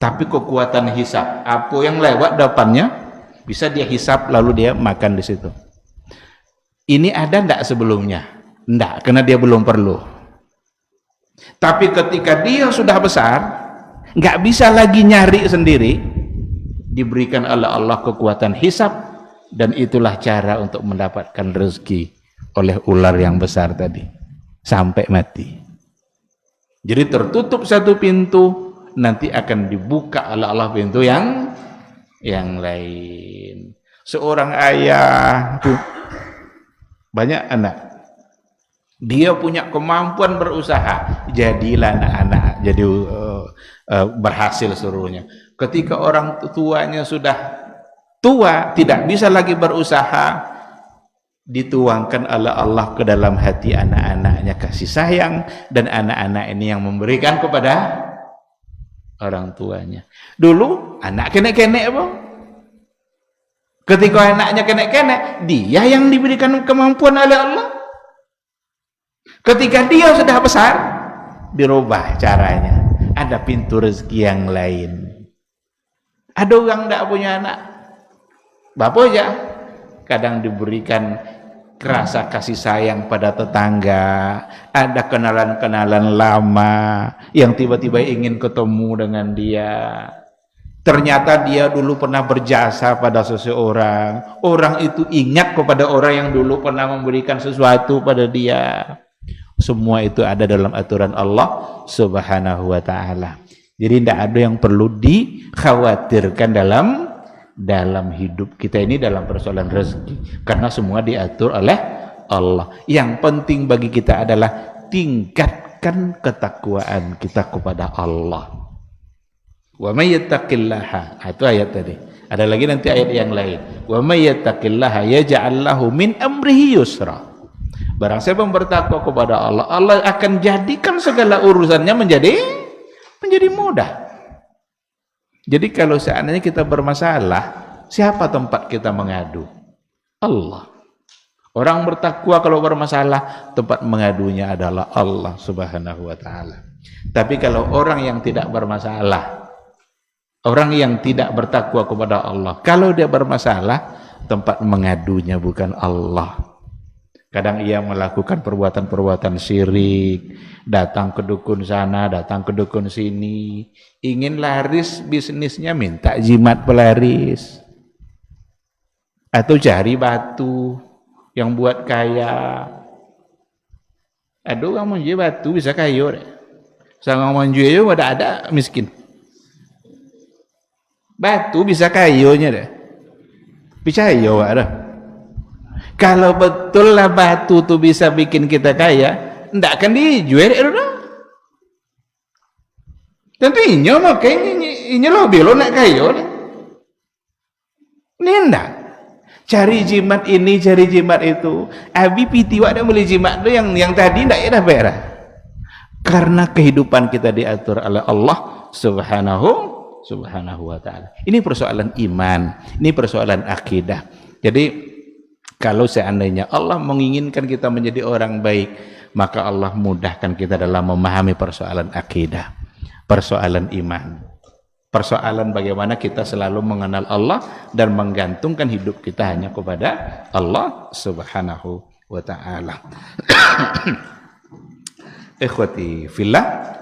tapi kekuatan hisap, apa yang lewat depannya bisa dia hisap lalu dia makan di situ. Ini ada ndak sebelumnya? Ndak, karena dia belum perlu. Tapi ketika dia sudah besar, nggak bisa lagi nyari sendiri, diberikan oleh Allah kekuatan hisap, dan itulah cara untuk mendapatkan rezeki oleh ular yang besar tadi. Sampai mati. Jadi tertutup satu pintu, nanti akan dibuka oleh Allah pintu yang lain. Seorang ayah banyak anak, dia punya kemampuan berusaha, jadilah anak-anak jadi berhasil seluruhnya. Ketika orang tuanya sudah tua, tidak bisa lagi berusaha, dituangkan oleh Allah ke dalam hati anak-anaknya kasih sayang, dan anak-anak ini yang memberikan kepada orang tuanya. Dulu anak kenek-kenek apa? Ketika anaknya kenek-kenek, dia yang diberikan kemampuan oleh Allah. Ketika dia sudah besar, dirubah caranya. Ada pintu rezeki yang lain. Ada orang tidak punya anak, bapak aja kadang diberikan rasa kasih sayang pada tetangga, ada kenalan-kenalan lama yang tiba-tiba ingin ketemu dengan dia. Ternyata dia dulu pernah berjasa pada seseorang, orang itu ingat kepada orang yang dulu pernah memberikan sesuatu pada dia. Semua itu ada dalam aturan Allah Subhanahu wa ta'ala. Jadi tidak ada yang perlu dikhawatirkan dalam hidup kita ini dalam persoalan rezeki, karena semua diatur oleh Allah. Yang penting bagi kita adalah tingkatkan ketakwaan kita kepada Allah. Wa may yattaqillaha, itu ayat tadi. Ada lagi nanti ayat yang lain. Wa may yattaqillaha yaj'al lahu min amrihi yusra. Barang siapa yang bertakwa kepada Allah, Allah akan jadikan segala urusannya menjadi mudah. Jadi kalau seandainya kita bermasalah, siapa tempat kita mengadu? Allah. Orang bertakwa kalau bermasalah, tempat mengadunya adalah Allah Subhanahu wa taala. Tapi kalau orang yang tidak bermasalah, orang yang tidak bertakwa kepada Allah, kalau dia bermasalah, tempat mengadunya bukan Allah. Kadang ia melakukan perbuatan-perbuatan syirik, datang ke dukun sana, datang ke dukun sini, ingin laris bisnisnya minta jimat pelaris, atau cari batu yang buat kaya. Aduh, kamu jual batu bisa kaya deh. Sama kamu jual ada miskin. Batu bisa kayanya deh. Percaya ada. Kalau betul lah batu tuh bisa bikin kita kaya, ndak akan dijual itu. Tentunya makanya ini lo belum nak kaya. Ini ndak. Cari jimat ini, cari jimat itu. Abi piti wak dah beli jimat tu yang tadi ndak ada beres. Karena kehidupan kita diatur oleh Allah Subhanahu wa ta'ala. Ini persoalan iman, ini persoalan akidah. Jadi kalau seandainya Allah menginginkan kita menjadi orang baik, maka Allah mudahkan kita dalam memahami persoalan akidah, persoalan iman, persoalan bagaimana kita selalu mengenal Allah dan menggantungkan hidup kita hanya kepada Allah Subhanahu wa ta'ala. Ikhwati fillah,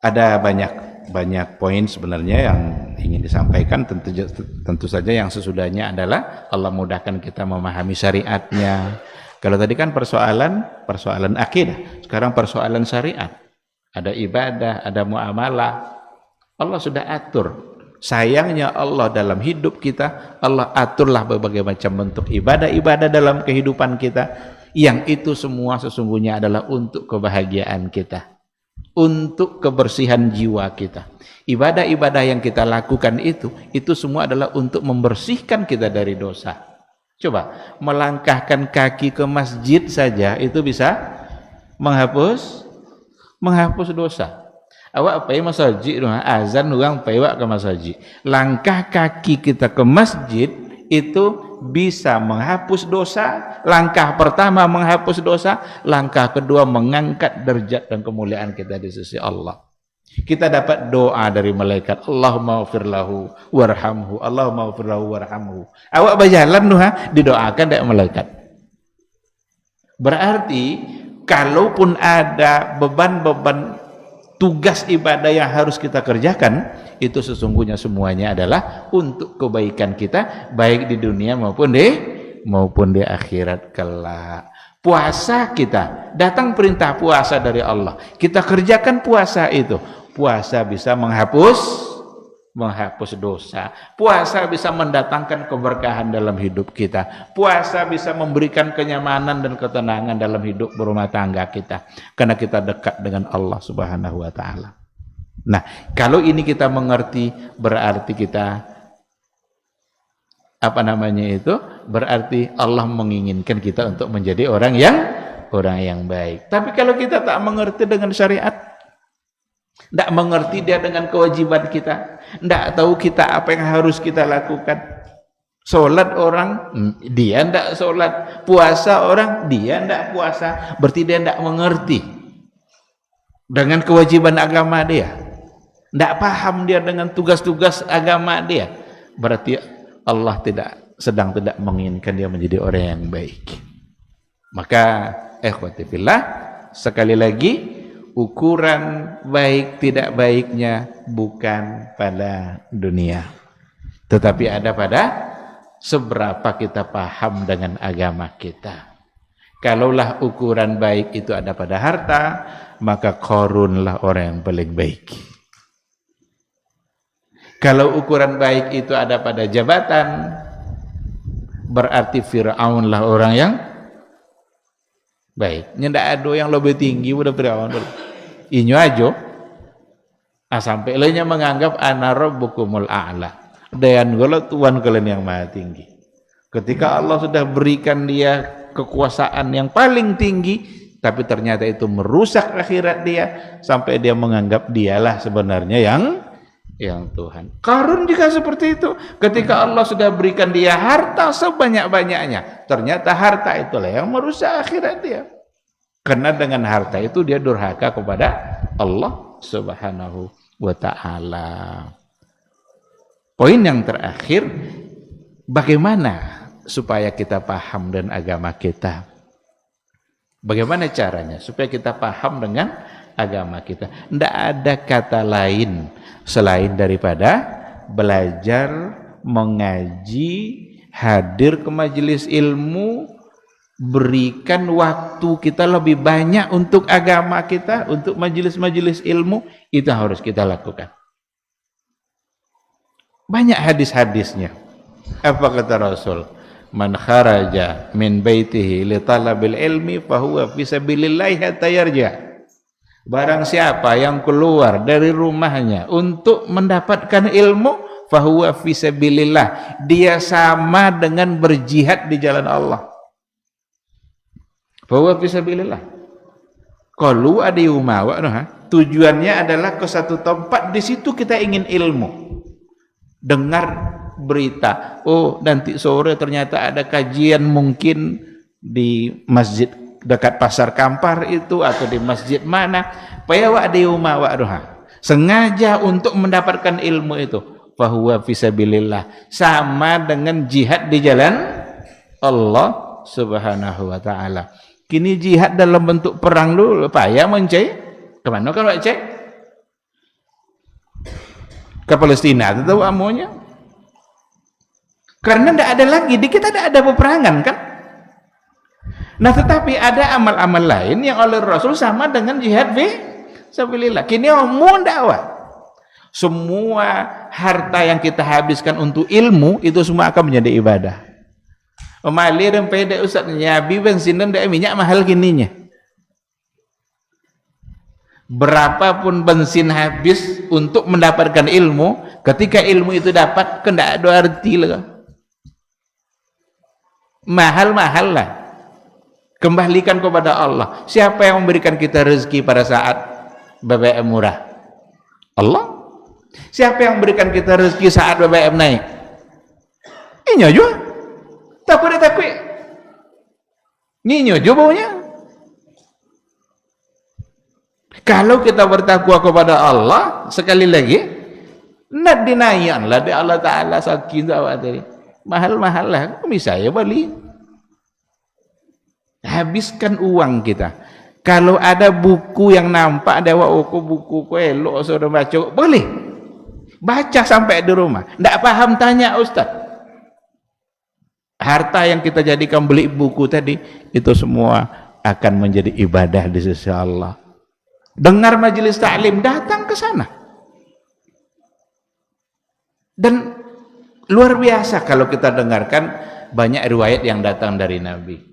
ada banyak poin sebenarnya yang ingin disampaikan. Tentu saja yang sesudahnya adalah Allah mudahkan kita memahami syariatnya. Kalau tadi kan persoalan akidah, sekarang persoalan syariat. Ada ibadah, ada muamalah. Allah sudah atur. Sayangnya Allah dalam hidup kita, Allah aturlah berbagai macam bentuk ibadah-ibadah dalam kehidupan kita, yang itu semua sesungguhnya adalah untuk kebahagiaan kita, untuk kebersihan jiwa kita. Ibadah-ibadah yang kita lakukan itu semua adalah untuk membersihkan kita dari dosa. Coba melangkahkan kaki ke masjid saja itu bisa menghapus dosa. Awak pergi masjid, azan orang pergi ke masjid. Langkah kaki kita ke masjid itu bisa menghapus dosa. Langkah pertama menghapus dosa, langkah kedua mengangkat derajat dan kemuliaan kita di sisi Allah. Kita dapat doa dari malaikat, Allahumma ighfir lahu warhamhu, Allahumma ighfir lahu warhamhu. Awak berjalan didoakan dari malaikat. Berarti kalaupun ada beban-beban tugas ibadah yang harus kita kerjakan, itu sesungguhnya semuanya adalah untuk kebaikan kita, baik di dunia maupun di akhirat kelak. Puasa kita, datang perintah puasa dari Allah, kita kerjakan puasa itu. Puasa bisa menghapus dosa. Puasa bisa mendatangkan keberkahan dalam hidup kita. Puasa bisa memberikan kenyamanan dan ketenangan dalam hidup berumah tangga kita, karena kita dekat dengan Allah Subhanahu wa ta'ala. Nah, kalau ini kita mengerti, berarti kita berarti Allah menginginkan kita untuk menjadi orang yang baik. Tapi kalau kita tak mengerti dengan syariat, tidak mengerti dia dengan kewajiban kita, tidak tahu kita apa yang harus kita lakukan. Sholat orang, dia tidak sholat. Puasa orang, dia tidak puasa. Berarti dia tidak mengerti dengan kewajiban agama dia, tidak paham dia dengan tugas-tugas agama dia. Berarti Allah sedang tidak menginginkan dia menjadi orang yang baik. Maka ikhwati fillah, sekali lagi, ukuran baik tidak baiknya bukan pada dunia, tetapi ada pada seberapa kita paham dengan agama kita. Kalaulah ukuran baik itu ada pada harta, maka Qarunlah orang yang paling baik. Kalau ukuran baik itu ada pada jabatan, berarti Fir'aun lah orang yang baik. Nyendak ada yang lebih tinggi udah Fir'aun. Inyo aja. Sampai lainnya menganggap ana rabbukumul a'la. Dan kalau Tuhan kalian yang maha tinggi. Ketika Allah sudah berikan dia kekuasaan yang paling tinggi, tapi ternyata itu merusak akhirat dia sampai dia menganggap dialah sebenarnya yang Tuhan. Qarun juga seperti itu. Ketika Allah sudah berikan dia harta sebanyak-banyaknya, ternyata harta itulah yang merusak akhirat dia. Karena dengan harta itu dia durhaka kepada Allah Subhanahu wa ta'ala. Poin yang terakhir, bagaimana supaya kita paham dengan agama kita? Bagaimana caranya supaya kita paham dengan agama kita? Tidak ada kata lain selain daripada belajar, mengaji, hadir ke majelis ilmu, berikan waktu kita lebih banyak untuk agama kita, untuk majelis-majelis ilmu, itu harus kita lakukan. Banyak hadis-hadisnya. Apa kata Rasul? Man kharaja min baitihi li talabil ilmi fahuwa fi sabilillah hatta yarja. Barang siapa yang keluar dari rumahnya untuk mendapatkan ilmu, fahuwa fi sabilillah, dia sama dengan berjihad di jalan Allah. Fahuwa fi sabilillah. Kalau ada umawa, tujuannya adalah ke satu tempat, di situ kita ingin ilmu. Dengar berita, oh nanti sore ternyata ada kajian mungkin di masjid dekat pasar Kampar itu atau di masjid mana, payawa di umawa sengaja untuk mendapatkan ilmu itu, fahuwa fisabilillah, sama dengan jihad di jalan Allah Subhanahu wa ta'ala. Kini jihad dalam bentuk perang dulu, payah mencai kemana kalau cek ke Palestina, tahu amonya. Karena tidak ada lagi, di kita tidak ada peperangan kan. Nah tetapi ada amal-amal lain yang oleh Rasul sama dengan jihad fisabilillah. Kini omong dakwah. Semua harta yang kita habiskan untuk ilmu itu semua akan menjadi ibadah. Mali dan pede ustaz nyabi bensin dan minyak mahal gininya. Berapapun bensin habis untuk mendapatkan ilmu, ketika ilmu itu dapat kendak ada arti lah. Mahal-mahal lah. Kembalikan kepada Allah. Siapa yang memberikan kita rezeki pada saat BBM murah? Allah. Siapa yang memberikan kita rezeki saat BBM naik? Ini aja. Takut. Ini aja baunya. Kalau kita bertakwa kepada Allah, sekali lagi, nak dinayan lah di Allah Ta'ala sakin zawat tadi. Mahal-mahal lah, bisa ya beli. Habiskan uang kita. Kalau ada buku yang nampak ada buku elok sudah baca, boleh. Baca sampai di rumah. Tidak paham tanya Ustaz. Harta yang kita jadikan beli buku tadi, itu semua akan menjadi ibadah di sisi Allah. Dengar majelis taklim, datang ke sana. Dan luar biasa kalau kita dengarkan banyak riwayat yang datang dari Nabi.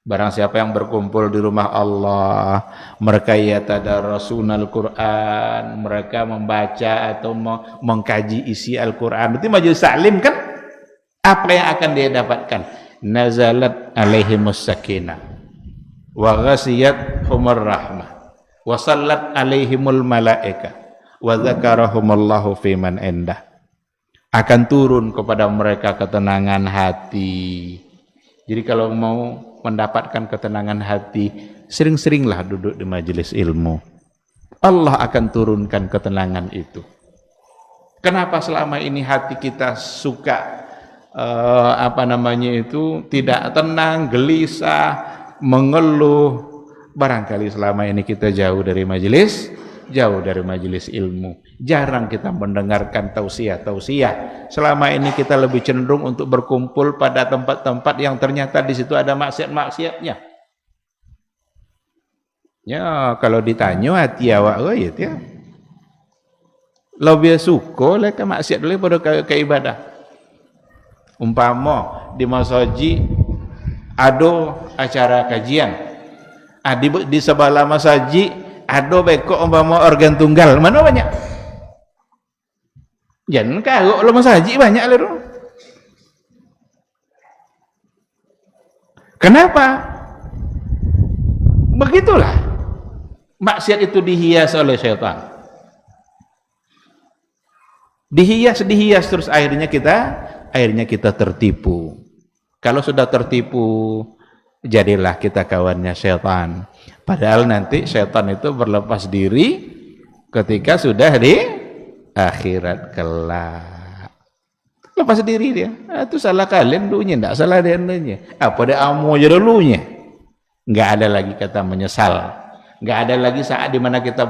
Barang siapa yang berkumpul di rumah Allah, mereka yatadarasuna Al-Quran, mereka membaca atau mengkaji isi Al-Quran. Berarti majelis taklim kan? Apa yang akan dia dapatkan? Nazalat alaihimus sakinah wa ghasiyat humur rahmah wa sallat alaihimul malaika wa dzakarahumullahu fiman indah. Akan turun kepada mereka ketenangan hati. Jadi kalau mau mendapatkan ketenangan hati, sering-seringlah duduk di majelis ilmu. Allah akan turunkan ketenangan itu. Kenapa selama ini hati kita suka tidak tenang, gelisah, mengeluh? Barangkali selama ini kita jauh dari majelis ilmu. Jarang kita mendengarkan tausiah. Selama ini kita lebih cenderung untuk berkumpul pada tempat-tempat yang ternyata di situ ada maksiat-maksiatnya. Ya, kalau ditanya hati awak ya. lebih suka lek maksiat dulu pada ke ibadah. Umpama di masjid ada acara kajian, di sebelah masjid ada bekok umpama organ tunggal, mana banyak? Jangan kagok lo masjid banyak lah. Kenapa? Begitulah. Maksiat itu dihias oleh syaitan. Dihias terus akhirnya kita tertipu. Kalau sudah tertipu, jadilah kita kawannya syaitan. Padahal nanti syaitan itu berlepas diri ketika sudah di akhirat kelak. Lepas diri dia. Itu salah kalian dulunya, enggak salah dia dulunya. Apa dia amu aja dulunya. Enggak ada lagi kata menyesal. Enggak ada lagi saat dimana kita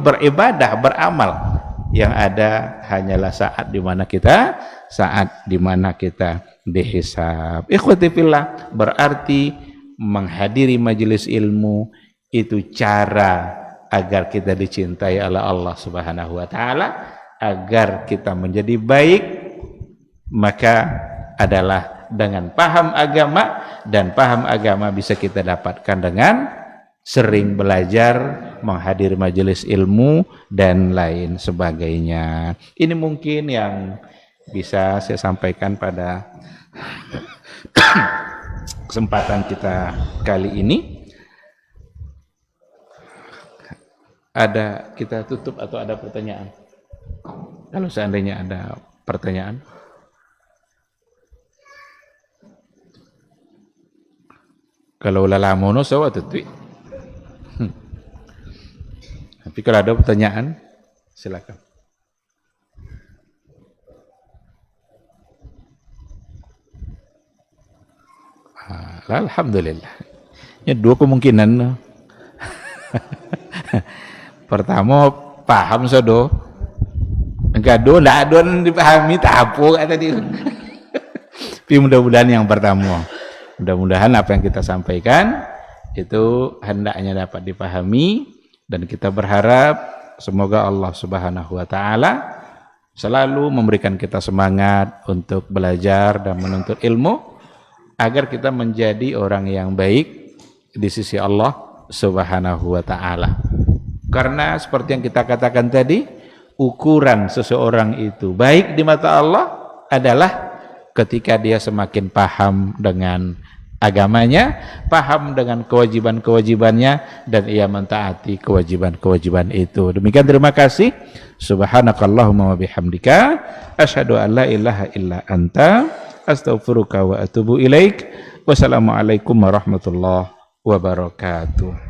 beribadah, beramal. Yang ada hanyalah saat dimana kita dihisab. Ikhwati fillah, berarti menghadiri majelis ilmu itu cara agar kita dicintai oleh Allah Subhanahu wa taala, agar kita menjadi baik, maka adalah dengan paham agama, dan paham agama bisa kita dapatkan dengan sering belajar, menghadiri majelis ilmu dan lain sebagainya. Ini mungkin yang bisa saya sampaikan pada kesempatan kita kali ini. Ada kita tutup atau ada pertanyaan? Kalau seandainya ada pertanyaan. Kalau lalamono sawa tutui. Tapi kalau ada pertanyaan, silakan. Alhamdulillah. Ini dua kemungkinan. Pertama, paham sodo. Gado, ndak ada dipahami, tak apa kata dia. Tapi mudah-mudahan yang pertama. Mudah-mudahan apa yang kita sampaikan itu hendaknya dapat dipahami, dan kita berharap semoga Allah Subhanahu wa taala selalu memberikan kita semangat untuk belajar dan menuntut ilmu agar kita menjadi orang yang baik di sisi Allah Subhanahu wa taala. Karena seperti yang kita katakan tadi, ukuran seseorang itu baik di mata Allah adalah ketika dia semakin paham dengan agamanya, paham dengan kewajiban-kewajibannya, dan ia mentaati kewajiban-kewajiban itu. Demikian, terima kasih. Subhanakallahumma wa bihamdika asyhadu an la ilaha illa anta astaghfiruka wa atubu ilaik. Wassalamualaikum warahmatullahi wabarakatuh.